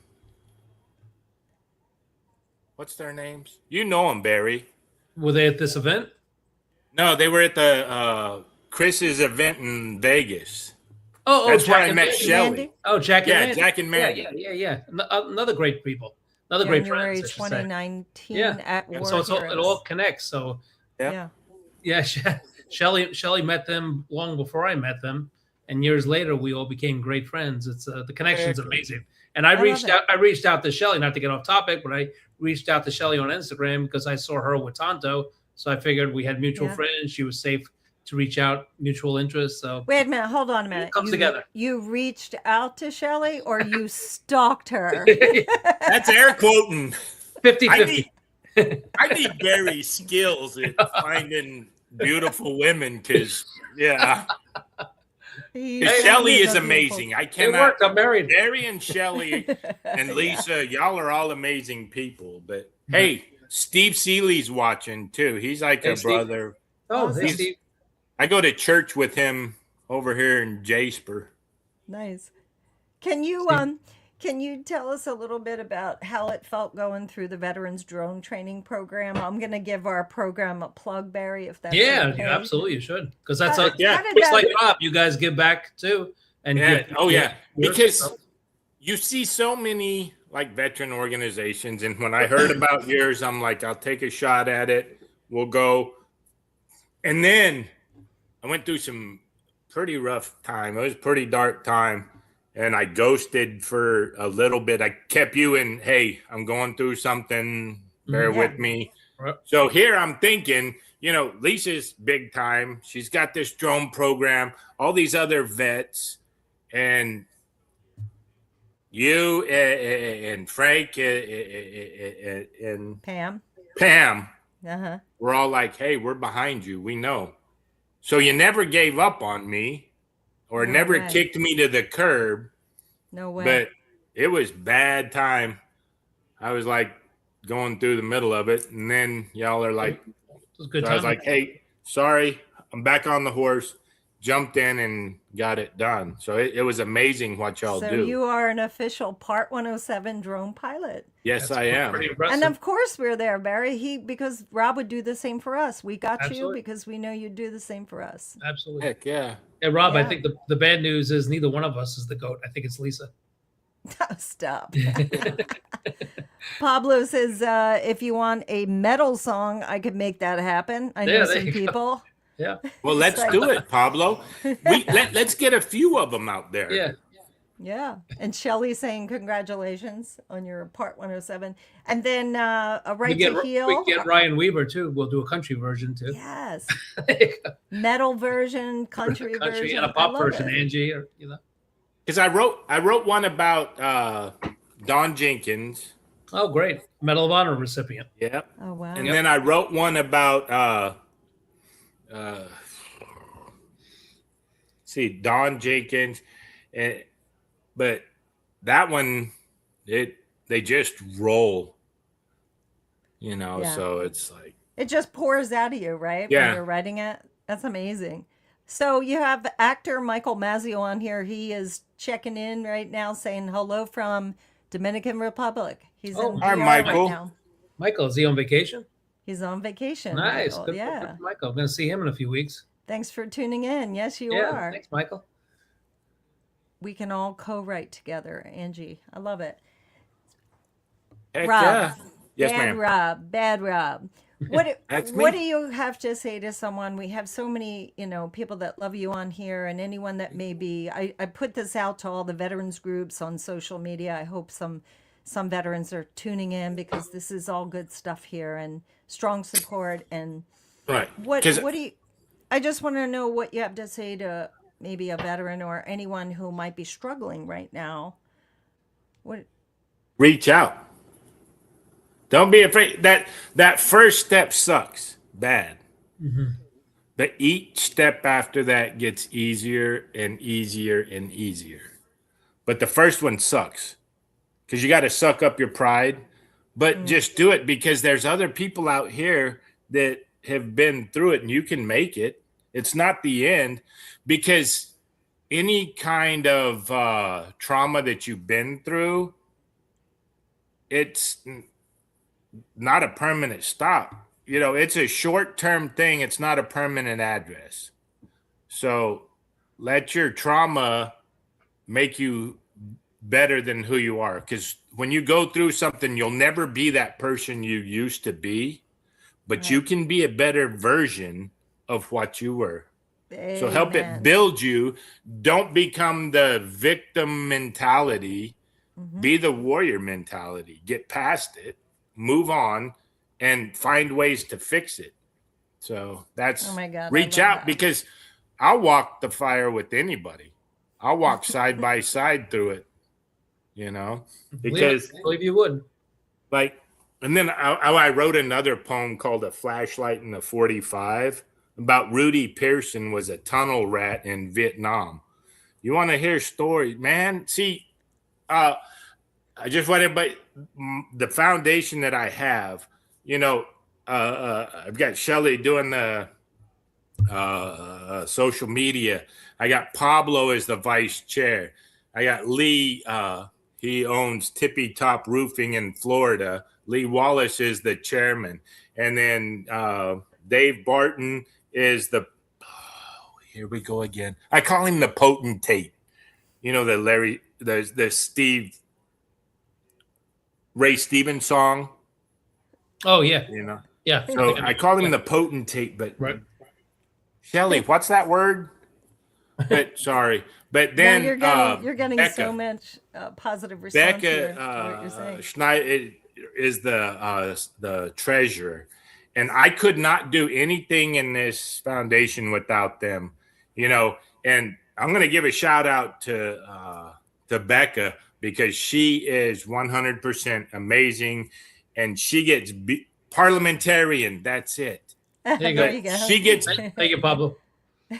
what's their names? You know them, Barry. Were they at this event? No, they were at the Chris's event in Vegas. Oh, That's Jack where I and met Mandy. Shelly. Mandy? Oh, Jack and Yeah, Mandy. Jack and Mandy. Yeah. Another great people. Another great January friends. I should say. 2019 Yeah. at And War so it Heroes. all connects. So Yeah. yeah, Shelly met them long before I met them, and years later we all became great friends. It's the connection's amazing. And I love reached out to Shelly, not to get off topic, but I reached out to Shelly on Instagram because I saw her with Tonto, so I figured we had mutual Yeah. friends. She was safe to reach out, mutual interests. So Wait a minute. Hold on a minute. comes together. You reached out to Shelley or you stalked her? That's air quoting. 50-50. I need Barry's skills at finding beautiful women because, yeah. He- Shelly he's is a beautiful- amazing. I It cannot. worked. I'm married. Barry and Shelly and Lisa, y'all are all amazing people. But hey, Steve Seeley's watching too. He's like Hey, a Steve. brother. Oh, hey, He's- Steve. I go to church with him over here in Jasper. Nice. Can you tell us a little bit about how it felt going through the Veterans Drone Training Program? I'm going to give our program a plug, Barry, if that's Yeah, okay. absolutely, you should, because that's How- yeah, how did just that- like Rob. You guys give back too, and Yeah. give- Oh yeah. give- Because you see so many like veteran organizations, and when I heard about yours, I'm like, I'll take a shot at it. We'll go. And then I went through some pretty rough time. It was a pretty dark time. And I ghosted for a little bit. I kept you in, hey, I'm going through something. Bear Yeah. with me. Right. So here I'm thinking, Lisa's big time. She's got this drone program, all these other vets, and you and Frank and Pam. Pam Uh-huh. were all like, hey, we're behind you. We know. So you never gave up on me or No never way. kicked me to the curb. No way. But it was bad time. I was like going through the middle of it. And then y'all are like, It was a good so I was time. like, hey, sorry, I'm back on the horse. Jumped in and got it done. So it was amazing what y'all So do. you are an official Part 107 drone pilot. Yes, That's I am. pretty impressive. And of course we're there, Barry. Because Rob would do the same for us. We got Absolutely. you because we know you'd do the same for us. Absolutely. Heck yeah. And Rob, I Yeah. think the bad news is neither one of us is the GOAT. I think it's Lisa. Stop. Pablo says, if you want a metal song, I could make that happen. I know Yeah, there some you go. people. Yeah. Well, let's like- do it, Pablo. Let's get a few of them out there. Yeah. Yeah. And Shelley saying congratulations on your part 107. And then a We right get, to heal. we get Ryan Weaver too. We'll do a country version too. Yes. Metal version, country version. and a I pop love version, it. Angie. Or, you know. Because I wrote one about Don Jenkins. Oh, great. Medal of Honor recipient. Yep. Oh, wow. And then I wrote one about Don Jenkins, but that one they just roll, Yeah. So it's like It just pours out of you, right? Yeah. When you're writing it. That's amazing. So you have actor Michael Mazzio on here. He is checking in right now saying hello from Dominican Republic. He's Oh, in hi, DR Michael. right now. Michael, is he on vacation? He's on vacation. Nice. Michael. Good, Yeah. good for Michael. I'm going to see him in a few weeks. Thanks for tuning in. Yes, you Yeah. are. Thanks, Michael. We can all co-write together, Angie. I love it. heck Rob. yeah. Yes, Bad ma'am. Rob. Bad Rob. What That's what me. do you have to say to someone? We have so many, people that love you on here, and anyone that may be. I put this out to all the veterans groups on social media. I hope some veterans are tuning in because this is all good stuff here and strong support. And Right. what 'Cause do you? I just want to know what you have to say to maybe a veteran or anyone who might be struggling right now. What? reach out. Don't be afraid. That first step sucks bad. But each step after that gets easier and easier and easier. But the first one sucks because you got to suck up your pride. But just do it because there's other people out here that have been through it and you can make it. It's not the end because any kind of trauma that you've been through, it's not a permanent stop. It's a short-term thing. It's not a permanent address. So let your trauma make you better than who you are. Because when you go through something, you'll never be that person you used to be, but you can be a better version of what you were. So help it Amen. build you. Don't become the victim mentality. Be the warrior mentality. Get past it, move on, and find ways to fix it. So that's Oh my God, I reach love out that. because I'll walk the fire with anybody. I'll walk side by side through it, because I believe you would. and then I wrote another poem called A Flashlight in the 45 about Rudy Pearson was a tunnel rat in Vietnam. You want to hear a story, man? See, I just want everybody, the foundation that I have, I've got Shelley doing the social media. I got Pablo as the vice chair. I got Lee. He owns Tippy Top Roofing in Florida. Lee Wallace is the chairman. And then Dave Barton is here we go again. I call him the potentate. The Steve Ray Stevens song. Oh, yeah. Yeah. So I call him the potentate, but Right. Shelley, what's that word? But sorry. But then you're getting Becca, so much positive response here to what you're Becca saying. Schneider is the treasurer, and I could not do anything in this foundation without them. And I'm going to give a shout out to Becca because she is 100% amazing, and she gets parliamentarian. That's it. There you There go. you go. She gets Thank you, Pablo.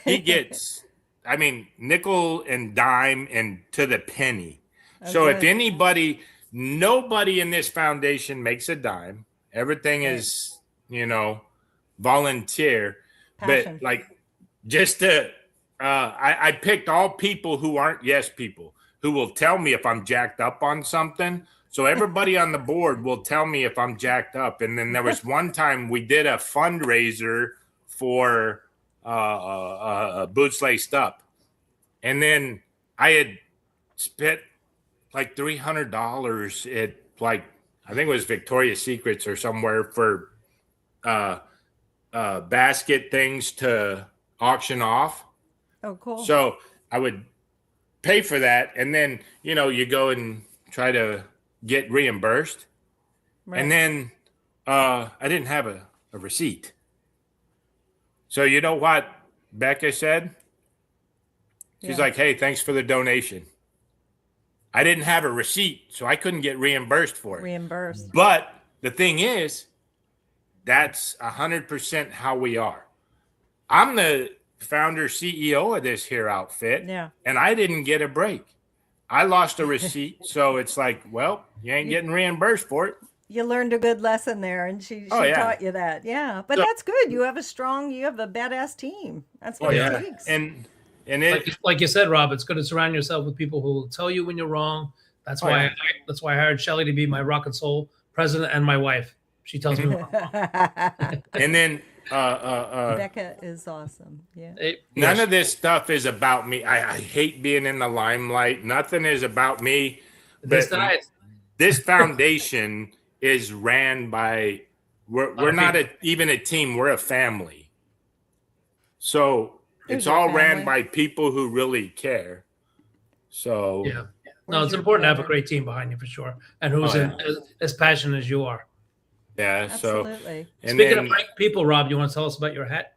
he gets, nickel and dime and to the penny. So if good. nobody in this foundation makes a dime. Everything is, volunteer. Passion. But just to, I picked all people who aren't yes people who will tell me if I'm jacked up on something. So everybody on the board will tell me if I'm jacked up. And then there was one time we did a fundraiser for Boots Laced Up. And then I had spent like $300 at I think it was Victoria's Secrets or somewhere for basket things to auction off. Oh, cool. So I would pay for that, and then you go and try to get reimbursed, Right. and then I didn't have a receipt. So you know what Becca said? She's Yeah. like, "Hey, thanks for the donation." I didn't have a receipt, so I couldn't get reimbursed for it. Reimbursed. But the thing is, that's 100% how we are. I'm the founder CEO of this here outfit, Yeah. and I didn't get a break. I lost a receipt, so it's like, well, you ain't getting reimbursed for it. You learned a good lesson there, and she Yeah. taught you that. Yeah, but So- that's good. You have a badass team. That's what yeah, it takes. and it Like you said, Rob, it's good to surround yourself with people who will tell you when you're wrong. That's why yeah. that's why I hired Shelly to be my rock and soul president and my wife. She tells me when I'm wrong. and then Becca is awesome. Yeah. none of this stuff is about me. I hate being in the limelight. Nothing is about me. This But guy, this foundation is ran by. We're not even a team. We're a family. So it's your all ran family? by people who really care. So yeah. No, Where's it's your important to have a brother? great team behind you for sure, and who's Oh, yeah. as passionate as you are. yeah. So Absolutely. and Speaking then, of great people, Rob, you want to tell us about your hat?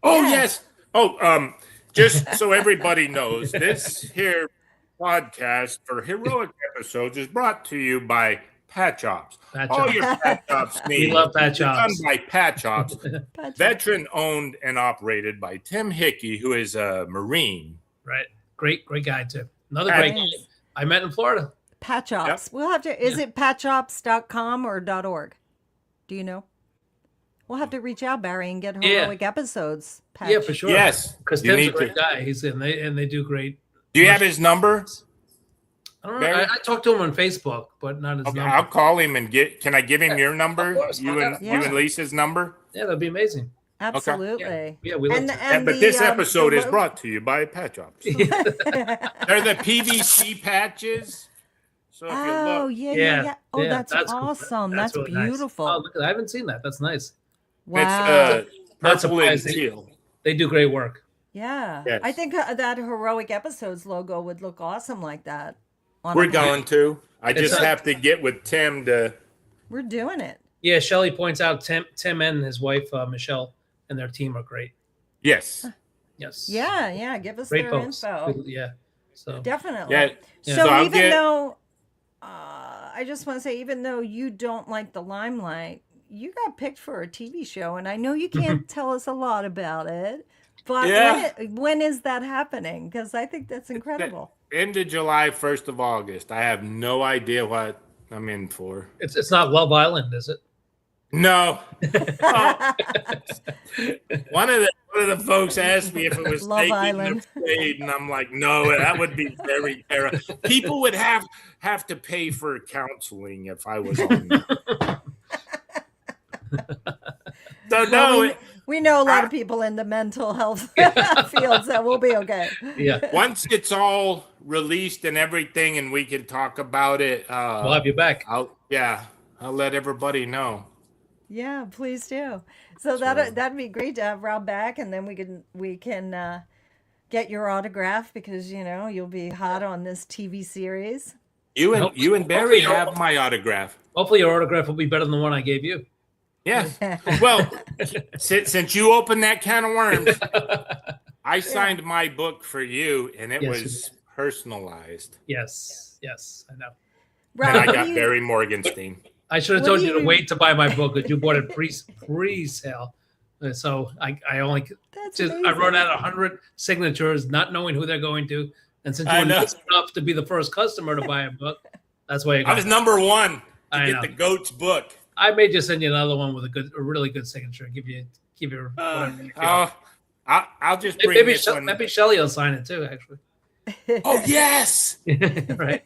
oh Yeah. yes. Oh, just so everybody knows, this here podcast for heroic episodes is brought to you by Patch Ops. Patch All Ops. your Patch Ops needs. We love Patch is done Ops. by Patch Ops. Patrick. Veteran owned and operated by Tim Hickey, who is a Marine. Right. Great guy too. Another Nice. great guy I met in Florida. Patch Ops. We'll have to. Is it patchops.com or .org? Do you know? We'll have to reach out, Barry, and get Yeah. heroic episodes. Patch. Yeah, for sure. Yes. Because You Tim's a need great to- guy. He's in and they do great. Do you have his number? I don't know. Barry? I talked to him on Facebook, but not his Okay, number. I'll call him and can I give him your number? Of course, You why and not? Yeah. you and Lisa's number? Yeah, that'd be amazing. Absolutely. Yeah, we love And, to. and But the, this um, episode the is lo- brought to you by Patch Ops. They're the PVC patches. So if you Oh, look, yeah. Oh, that's cool. awesome. That's really nice. beautiful. Oh, look, I haven't seen that. That's nice. Wow. it's Not purple and surprising. teal. They do great work. Yeah. Yes. I think that heroic episodes logo would look awesome like that. on We're a- going to. I It's just a- have to get with Tim to. We're doing it. Yeah, Shelly points out Tim and his wife Michelle and their team are great. Yes. Yes. Yeah. Give us Great their folks. info. Yeah. So Definitely. Yeah. Yeah. So, So I'll even get- though, I just want to say, even though you don't like the limelight, you got picked for a TV show, and I know you can't tell us a lot about it. But Yeah. when is that happening? Because I think that's incredible. End of July, 1st of August. I have no idea what I'm in for. it's not Love Island, is it? No. Oh. One of the folks asked me if it was Love taking Island. the fade, and I'm like, no, that would be very terrible. People would have to pay for counseling if I was on that. So no, Well, we know a lot of people in the mental health field, so we'll be okay. Yeah. once it's all released and everything, and we can talk about it, We'll have you back. I'll let everybody know. Yeah, please do. So that'd be great to have Rob back, and then we can get your autograph because you'll be hot on this TV series. You and Hopefully- Barry hopefully- have my autograph. Hopefully your autograph will be better than the one I gave you. Yeah. Well, since you opened that can of worms, I signed my book for you, and it Yes, you was personalized. Yes, I know. Rob, And I what got do you- Barry Morgenstein. I should have What told do you to you- wait to buy my book because you bought it pre-sale. So I only That's I amazing. wrote out 100 signatures, not knowing who they're going to. And since you I were know. nice enough to be the first customer to buy a book, that's why you I got was it. number one to I get know. the goat's book. I may just send you another one with a really good signature. Give you whatever you feel. I'll just bring maybe this one. maybe Shelly will sign it too. Actually, Oh yes. right?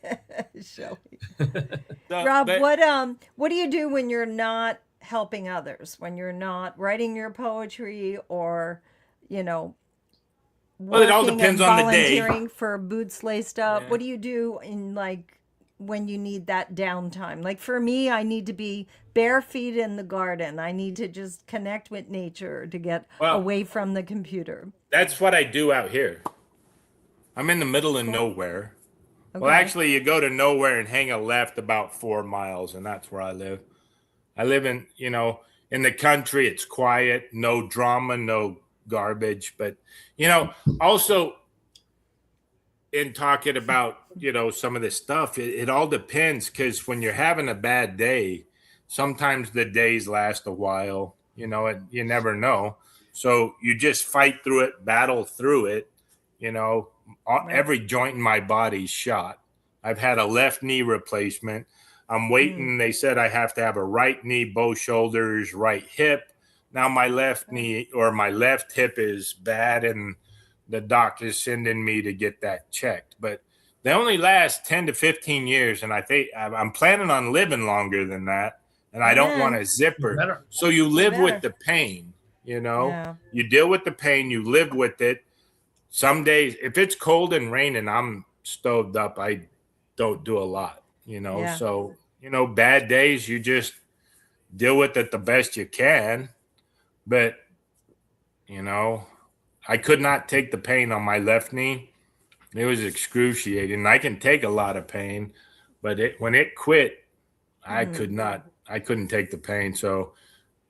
Shelly. So, Rob, but- what do you do when you're not helping others? When you're not writing your poetry or, Well, it all working depends and on the day. volunteering for Boots Laced Up? Yeah. What do you do in when you need that downtime? Like for me, I need to be bare feet in the garden. I need to just connect with nature to get Well, away from the computer. that's what I do out here. I'm in the middle of nowhere. Well, Okay. actually, you go to nowhere and hang a left about 4 miles, and that's where I live. I live in, in the country. It's quiet, no drama, no garbage. But, also in talking about, some of this stuff, it all depends, because when you're having a bad day, sometimes the days last a while, and you never know. So you just fight through it, battle through it. Every joint in my body's shot. I've had a left knee replacement. I'm waiting. They said I have to have a right knee, both shoulders, right hip. Now my left knee or my left hip is bad, and the doctor's sending me to get that checked. But they only last 10 to 15 years, and I think I'm planning on living longer than that, and I don't want a zipper. Better. So you live Better. with the pain, Yeah. You deal with the pain, you live with it. Some days, if it's cold and raining, I'm stoved up. I don't do a lot, Yeah. So, bad days, you just deal with it the best you can. But, I could not take the pain on my left knee. It was excruciating. I can take a lot of pain, but when it quit, I couldn't take the pain. So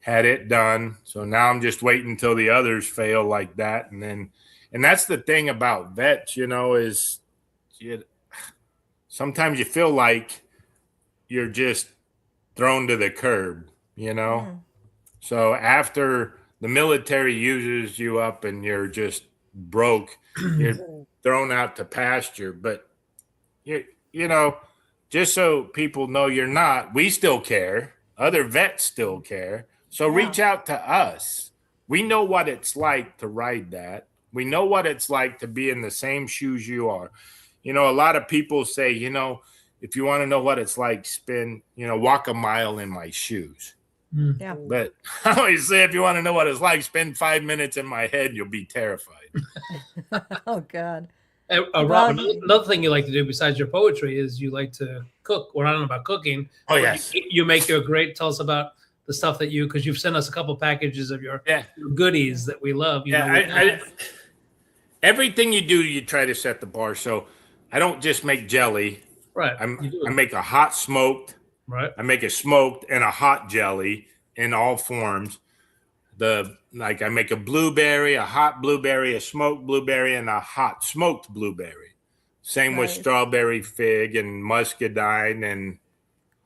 had it done. So now I'm just waiting until the others fail like that. And that's the thing about vets, is sometimes you feel like you're just thrown to the curb, So after the military uses you up and you're just broke, you're thrown out to pasture. But, just so people know you're not, we still care. Other vets still care. So reach out to us. We know what it's like to ride that. We know what it's like to be in the same shoes you are. A lot of people say, if you want to know what it's like, walk a mile in my shoes. Yeah. But I always say, if you want to know what it's like, spend 5 minutes in my head, you'll be terrified. Oh God. Rob, another thing you like to do besides your poetry is you like to cook. Well, I don't know about cooking. Oh, yes. You make your great. Tell us about the stuff that because you've sent us a couple packages of your goodies that we love. Everything you do, you try to set the bar. So I don't just make jelly. Right. I make a hot smoked. Right. I make a smoked and a hot jelly in all forms. I make a blueberry, a hot blueberry, a smoked blueberry, and a hot smoked blueberry. Same with strawberry fig and muscadine and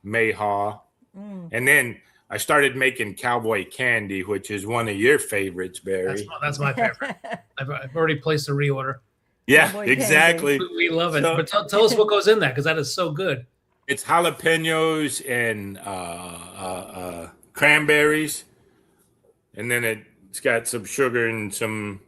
mayhaw. And then I started making cowboy candy, which is one of your favorites, Barry. That's my favorite. I've already placed a reorder. Yeah, Cowboy exactly. We love it. But tell us what goes in that, because that is so good. It's jalapenos and cranberries, and then it's got some sugar and some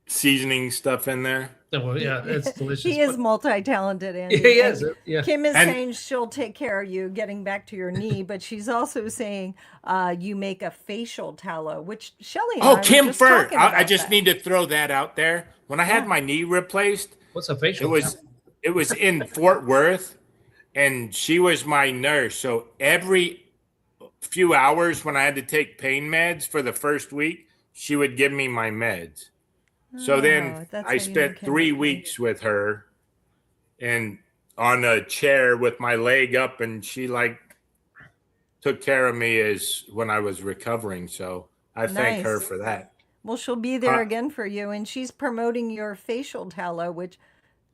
seasoning stuff in there. Well, yeah, it's delicious. He is multi-talented, Andy. He is. Yeah. Kim is saying she'll take care of you getting back to your knee, but she's also saying you make a facial tallow, which Shelly and I were Kim just Fur. talking about I just that. need to throw that out there. When I had my knee replaced, What's a facial? it was in Fort Worth, and she was my nurse. So every few hours when I had to take pain meds for the first week, she would give me my meds. So then that's I how you spent know Kim 3 is weeks with her and on a chair with my leg up, and she took care of me as when I was recovering. So I thank her for that. Well, she'll be there again for you, and she's promoting your facial tallow, which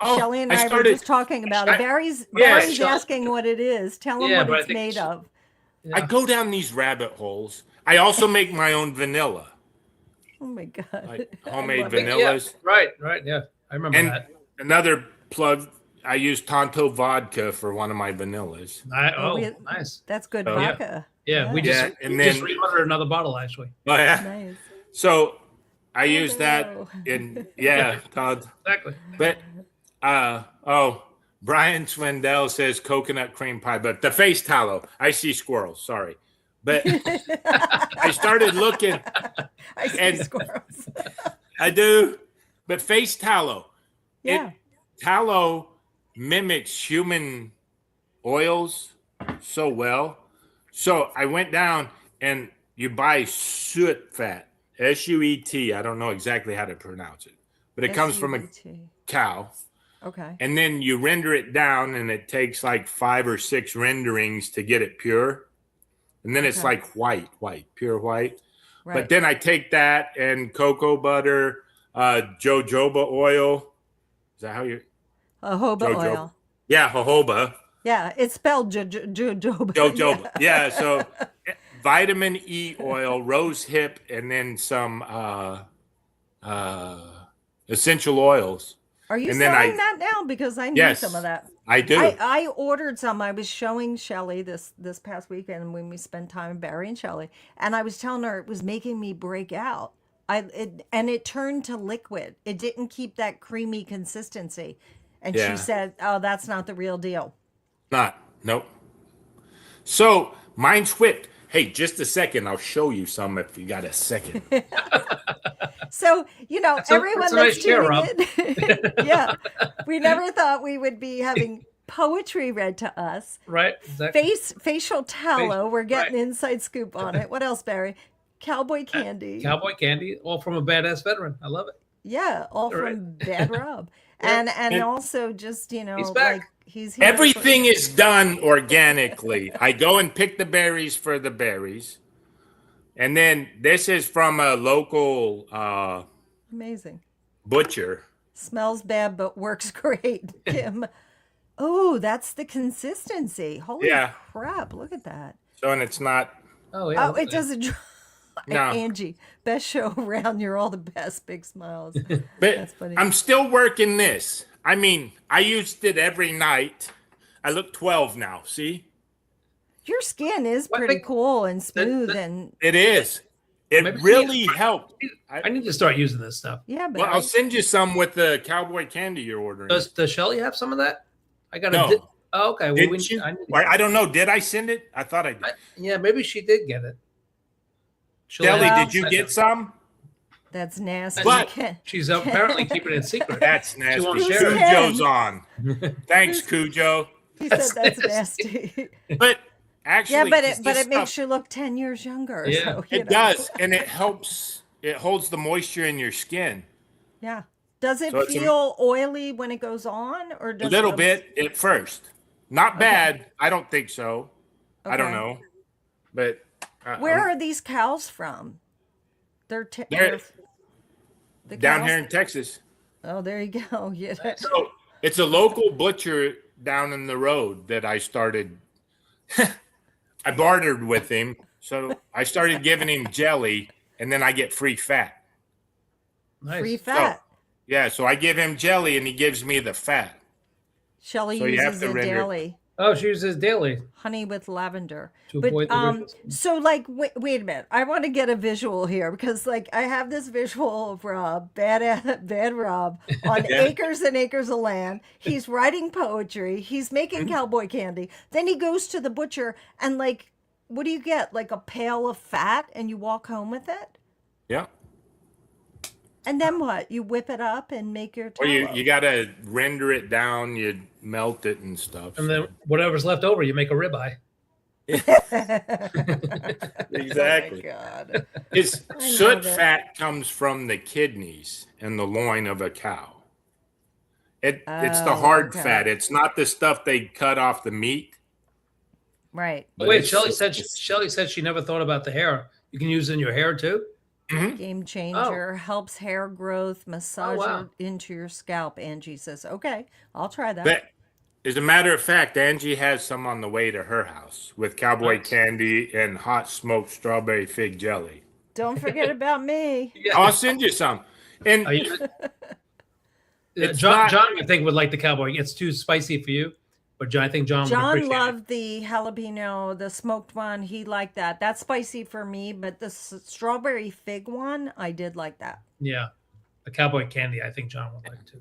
Shelly and I were just talking about it. Barry's asking what it is. Tell him what it's made of. I go down these rabbit holes. I also make my own vanilla. Oh my God. Like homemade vanillas. Yeah, right. Yeah, I remember that. Another plug, I use Tonto vodka for one of my vanillas. Nice. That's good vodka. Yeah, we just reordered another bottle, actually. Oh, yeah. Nice. So I use that in, Todd. Exactly. But, Brian Swindell says coconut cream pie, but the face tallow, I see squirrels, sorry. But I started looking. I see squirrels. I do. But face tallow. Yeah. Tallow mimics human oils so well. So I went down and you buy suet fat, S-U-E-T. I don't know exactly how to pronounce it, but it comes from a SUET. cow. Okay. And then you render it down, and it takes like 5 or 6 renderings to get it pure. And then it's Okay. like white, pure white. Right. But then I take that and cocoa butter, jojoba oil. Is that how you? Jojoba Jojoba. oil. Yeah, jojoba. Yeah, it's spelled jojoba. Jojoba. Yeah. So vitamin E oil, rose hip, and then some essential oils. Are you And then selling that now? Because I need Yes, some of that. I do. I ordered some. I was showing Shelly this past weekend when we spent time Barry and Shelly, and I was telling her it was making me break out. And it turned to liquid. It didn't keep that creamy consistency. And Yeah. she said, "Oh, that's not the real deal." Nope. So mine's whipped. Hey, just a second. I'll show you some if you got a second. So, everyone that's a nice that's chair, tuning Rob. in, yeah, we never thought we would be having poetry read to us. Right. Exactly. Facial tallow. We're getting right. inside scoop on it. What else, Barry? Cowboy candy. Cowboy candy, all from a badass veteran. I love it. Yeah, all Right. from Bad Rob. And also just, He's back. like he's here Everything is done organically. I go and pick the berries for the berries. And then this is from a local amazing. butcher. Smells bad but works great. Kim. Oh, that's the consistency. Holy Yeah. crap. Look at that. So, and it's not. Oh yeah. Oh, it doesn't dry. No. Angie, best show around. You're all the best. Big smiles. But That's funny. I'm still working this. I mean, I used it every night. I look 12 now. See? Your skin is Well, I pretty think cool and smooth that- and It is. It Maybe- really helped. I need to start using this stuff. yeah, but Well, I'll send you some with the cowboy candy you're ordering. Does Shelly have some of that? I got No. Oh, okay. Well, Didn't you? Or I don't know. Did I send it? I thought I did. yeah, maybe she did get it. She'll Shelly, have- did you get some? that's nasty. What? You can't- She's apparently keeping it secret. That's nasty. won't share it. Cujo's on. Thanks, Cujo. He said that's nasty. But actually, Yeah, but this it stuff- makes you look 10 years younger. Yeah. So, It does, and it helps. It holds the moisture in your skin Yeah. Does it So it's a- feel oily when it goes on, or a does little it bit at first. Not bad. I don't think so. I don't Okay. know, but Where are these cows from? They're They're the down cows? here in Texas. Oh, there you go. Yeah. So it's a local butcher down in the road that I started. I bartered with him, so I started giving him jelly, and then I get free fat. Nice. Free fat. Yeah, so I give him jelly, and he gives me the fat. Shelly So you have uses to it render- daily. Oh, she uses daily. Honey with lavender. To But avoid the visuals. so like wait a minute. I want to get a visual here because like I have this visual of Rob, bad Rob, on acres and acres of land. He's writing poetry. He's making cowboy candy. Then he goes to the butcher and like, what do you get? Like a pail of fat, and you walk home with it. Yeah. And then what? You whip it up and make your Well, tallow. you got to render it down. You melt it and stuff. And then whatever's left over, you make a ribeye. Exactly. Oh my God. His love soot it. fat comes from the kidneys and the loin of a cow. It's the Oh, hard okay. fat. It's not the stuff they cut off the meat. Right. But Wait, it's- Shelly said she never thought about the hair. You can use it in your hair too. Game changer, helps hair growth, massage wow. it into your scalp. Angie says, okay, I'll try that. But as a matter of fact, Angie has some on the way to her house with cowboy Nice. candy and hot smoked strawberry fig jelly. Don't forget about me. Yeah. I'll send you some. And Are you- It's John, not- John, I think would like the cowboy. It's too spicy for you, but John, I think John would John appreciate loved the jalapeno, the smoked one. He liked that. That's spicy for me, but the strawberry fig one, I did like that. it. Yeah, the cowboy candy. I think John would like too.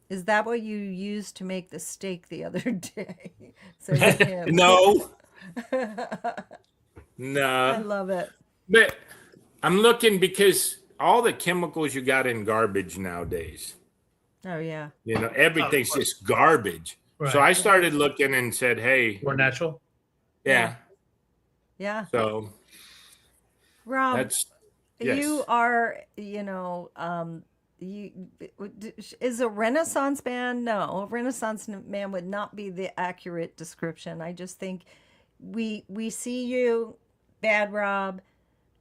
Is that what you used to make the steak the other day? Says Kim. no, I no. love it. But I'm looking because all the chemicals you got in garbage nowadays, Oh, yeah. everything's just garbage. Right. So I started looking and said, hey, More natural. yeah. Yeah. So Rob, that's, yes. you are, you is a Renaissance man? No, a Renaissance man would not be the accurate description. I just think we see you, Bad Rob,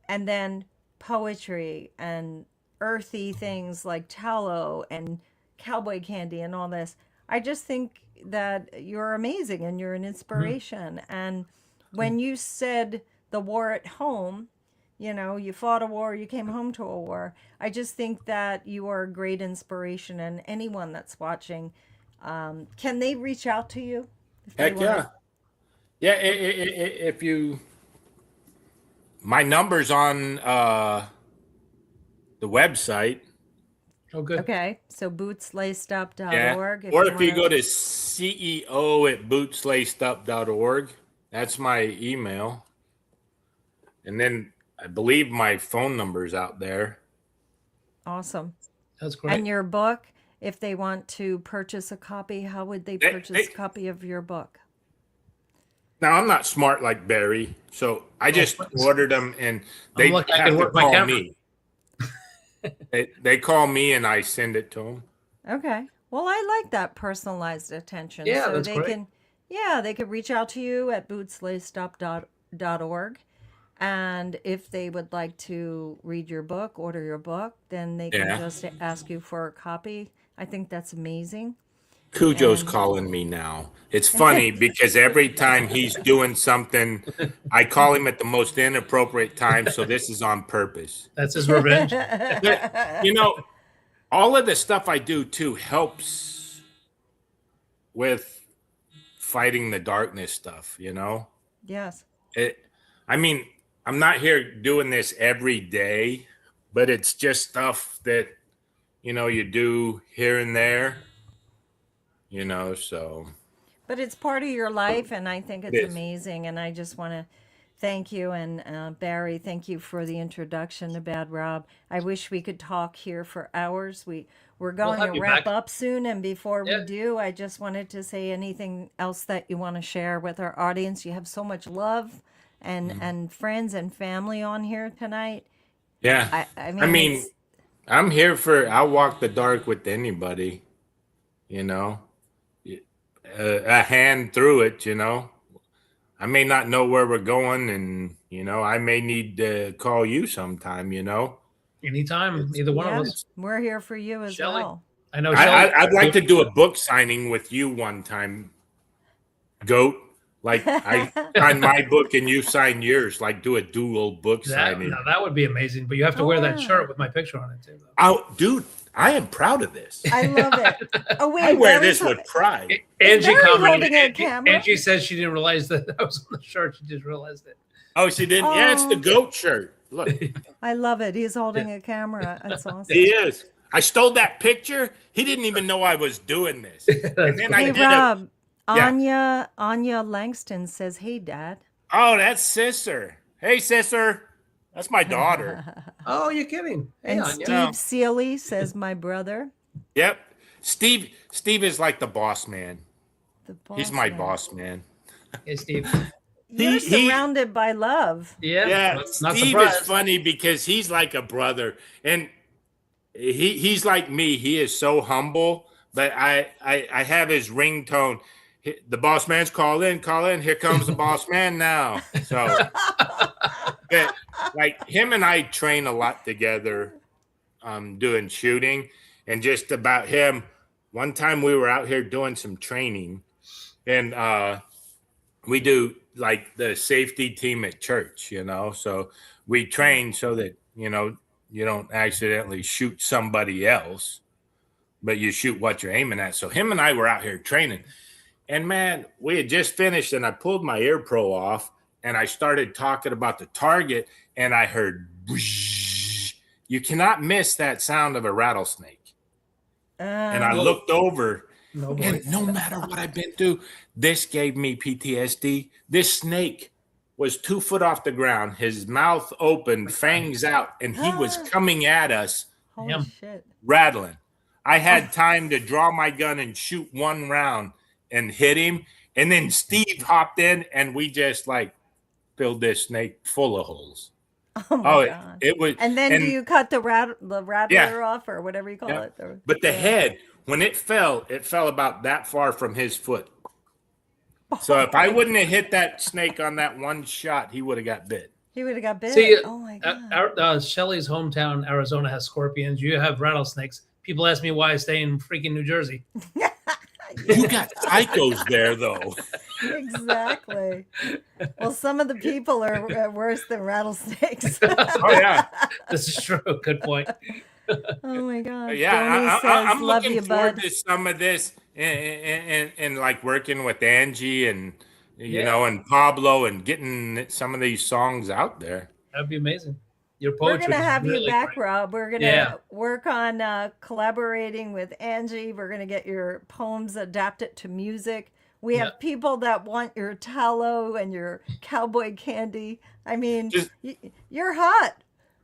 and then poetry and earthy things like tallow and cowboy candy and all this. I just think that you're amazing and you're an inspiration. And when you said the war at home, you fought a war, you came home to a war. I just think that you are a great inspiration, and anyone that's watching, can they reach out to you? If they Heck yeah. Yeah. If you, my number's on the website. Oh, good. Okay, so bootslaceup.org. Yeah. Or if you go to CEO at bootslaceup.org, that's my email. And then I believe my phone number's out there. Awesome. That's great. And your book, if they want to purchase a copy, how would they purchase a copy of your book? Now, I'm not smart like Barry, so I just ordered them, and they lucky I have can to work my call camera. me. They call me, and I send it to them. Okay. Well, I like that personalized attention. Yeah, so that's they great. they could reach out to you at bootslaceup.org. And if they would like to read your book, order your book, then they can just ask you for a copy. I think that's amazing. Cujo's calling me now. It's funny because every time he's doing something, I call him at the most inappropriate time. So this is on purpose. That's his revenge. But, all of the stuff I do too helps with fighting the darkness stuff, Yes. I'm not here doing this every day, but it's just stuff that, you do here and there, so. But it's part of your life, and I think it's It is. amazing. And I just want to thank you. And Barry, thank you for the introduction to Bad Rob. I wish we could talk here for hours. We're going have to you wrap back. up soon. And before Yeah. we do, I just wanted to say anything else that you want to share with our audience. You have so much love and friends and family on here tonight. Yeah. I mean, it's- I'm here I'll walk the dark with anybody, a hand through it, I may not know where we're going, and, I may need to call you sometime, Anytime, either one yeah, of us. we're here for you as Shelley? well. I know. Shelley, I'd like to do a book signing with you one time, Goat. Like I sign my book and you sign yours, like do a dual book signing. that would be amazing. But you have to wear that shirt with my picture on it too. Though. Oh, dude, I am proud of this. I love it. Oh wait, I wear Barry's this with pride. Angie Barry commented. holding a camera? Angie says she didn't realize that was on the shirt. She just realized it. Oh, she didn't. Yeah, it's the Goat shirt. Look, I love it. He's holding a camera. That's awesome. he is. I stole that picture. He didn't even know I was doing this. And then I Hey did Rob, Yeah. Anya Langston says, "Hey Dad." Oh, that's sister. Hey, sister. That's my daughter. Oh, you're kidding? Hey, And Anya. Steve Seeley says, "My brother." Yep. Steve is like the boss man. The boss He's my man. boss man. Hey, Steve. You're He- surrounded by love. Yeah. Yeah, Not Steve surprised. is funny because he's like a brother, and he's like me. He is so humble, but I have his ringtone. The boss man's call in. Here comes the boss man now. So, but, like him and I train a lot together, doing shooting, and just about him. One time we were out here doing some training, and we do like the safety team at church, so we train so that, you don't accidentally shoot somebody else, but you shoot what you're aiming at. So him and I were out here training, and man, we had just finished, and I pulled my ear pro off and I started talking about the target, and I heard, whoosh. You cannot miss that sound of a rattlesnake. And I looked over, and no matter what I've been through, this gave me PTSD. This snake was 2 foot off the ground, his mouth open, fangs out, and he was coming at us, Holy shit. rattling. I had time to draw my gun and shoot one round, and hit him. And then Steve hopped in and we just like filled this snake full of holes. Oh my God. It was. And then do you cut the rattler Yeah. off or whatever you call Yeah. it? But the head, when it fell about that far from his foot. So if I wouldn't have hit that snake on that one shot, he would have got bit. He would have got bit. See, Oh my God. Shelley's hometown, Arizona, has scorpions. You have rattlesnakes. People ask me why I stay in freaking New Jersey. You got psychos there, though. Exactly. Well, some of the people are worse than rattlesnakes. Oh, yeah. This is true. Good point. Oh my God. Yeah, Donnie says, I'm love looking you, forward bud. to some of this and like working with Angie and, you know, and Pablo and getting some of these songs out there. That'd be amazing. Your We're poetry. going to have really you back, great. Rob. We're going to work on collaborating with Angie. We're going to get your poems adapted to music. We have people that want your tallow and your cowboy candy. I mean, you're hot.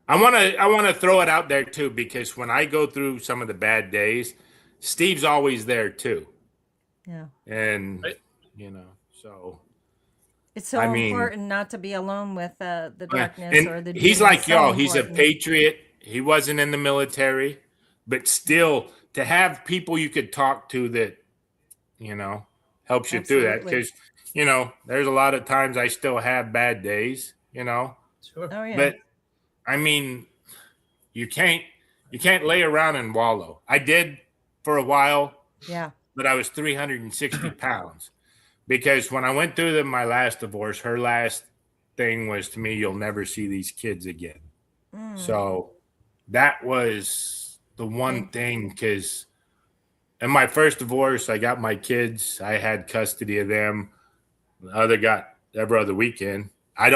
I want to throw it out there too, because when I go through some of the bad days, Steve's always there too. Yeah. And you know, so it's so important not to be alone with the darkness and or the he's demons. like So y'all. He's a important. patriot. He wasn't in the military, but still to have people you could talk to that, you know, helps you through that. Absolutely. Because, you know, there's a lot of times I still have bad days, you know. Sure. Oh yeah. But I mean, you can't lay around and wallow. I did for a while. Yeah. But I was 360 pounds because when I went through my last divorce, her last thing was to me, you'll never see these kids again. So that was the one thing, because in my first divorce, I got my kids. I had custody of them. The other got every other weekend. I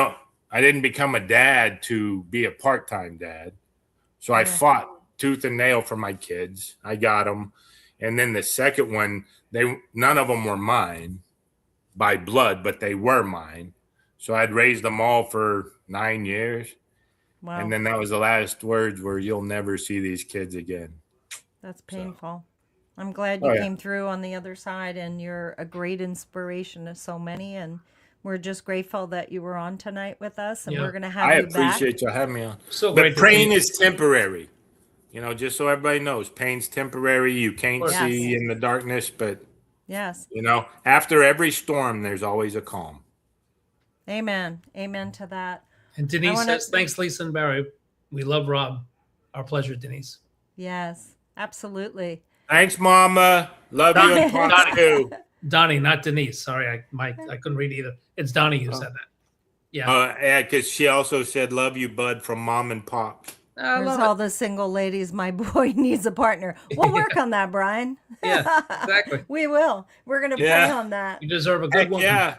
didn't become a dad to be a part-time dad. So I fought tooth and nail for my kids. I got them. And then the second one, none of them were mine by blood, but they were mine. So I'd raised them all for 9 years. Wow. And then that was the last words were, you'll never see these kids again. That's painful. I'm glad you Oh, yeah. came through on the other side, and you're a great inspiration to so many. And we're just grateful that you were on tonight with us, and Yeah. we're going to have I you back. appreciate you having me on. So But great to pain see- is temporary. You know, just so everybody knows, pain's temporary. You can't Yes. see in the darkness, but, Yes. you know, after every storm, there's always a calm. Amen. Amen to that. And Denise wanna- says, thanks, Lisa and Barry. We love Rob. Our pleasure, Denise. Yes, absolutely. Thanks, Mama. Love you and Pops too. Donnie, not Denise. Sorry, I couldn't read either. It's Donnie who said that. Yeah. Yeah, because she also said, love you, bud, from Mom and Pop. I There's love all it. the single ladies. My boy needs a partner. We'll work on that, Brian. Yeah, exactly. We will. We're going to Yeah. pray on that. You deserve a good Heck woman. yeah.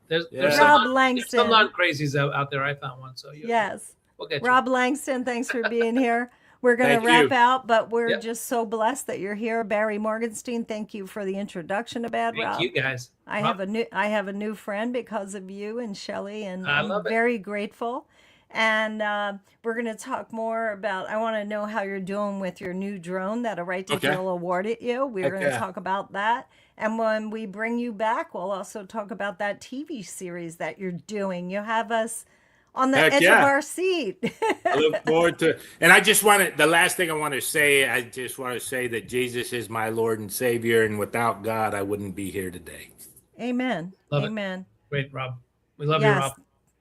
There's Rob some Langston. non crazies out there. I found one. So Yes. we'll get you. Rob Langston, thanks for being here. We're going Thank to wrap you. out, but we're Yep. just so blessed that you're here. Barry Morgenstein, thank you for the introduction to Bad Thank Rob. you guys. I have a new friend because of you and Shelley, and I I'm love it. very grateful. And we're going to talk more about. I want to know how you're doing with your new drone that a Right to Okay. Heal awarded you. We're Heck going to yeah. talk about that. And when we bring you back, we'll also talk about that TV series that you're doing. You have us on the Heck edge yeah. of our seat. I look forward to And the last thing I want to say, I just want to say that Jesus is my Lord and Savior, and without God, I wouldn't be here today. Amen. Love it. Amen. Great, Rob. We love you, Yes. Rob.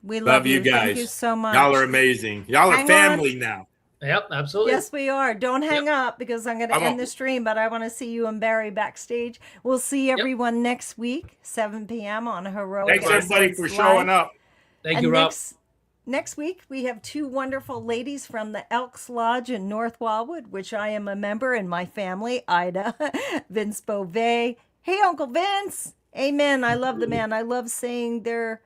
We Love you Thank guys. you so much. Y'all are amazing. Y'all are Hang family now. Yep, absolutely. Yes, we are. Don't hang up because I'm going to I end won't. the stream, but I want to see you and Barry backstage. We'll see everyone next week, 7 p.m. on Heroic. Thanks, everybody, for Episodes showing Live. up. Thank And you, Rob. next week, we have two wonderful ladies from the Elks Lodge in North Wildwood, which I am a member, and my family, Ida, Vince Beauvais. Hey, Uncle Vince. Amen. I love the man. I love saying their,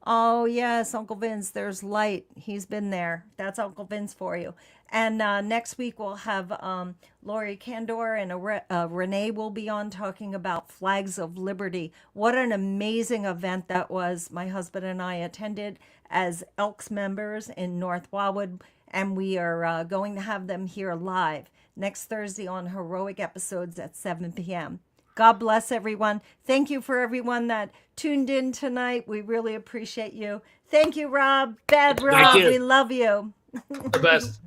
oh, yes, Uncle Vince, there's light. He's been there. That's Uncle Vince for you. And next week, we'll have Lori Candor and Renee will be on talking about Flags of Liberty. What an amazing event that was. My husband and I attended as Elks members in North Wildwood, and we are going to have them here live next Thursday on Heroic Episodes at 7 p.m. God bless everyone. Thank you for everyone that tuned in tonight. We really appreciate you. Thank you, Rob. Bad Rob. you. We love you. The best.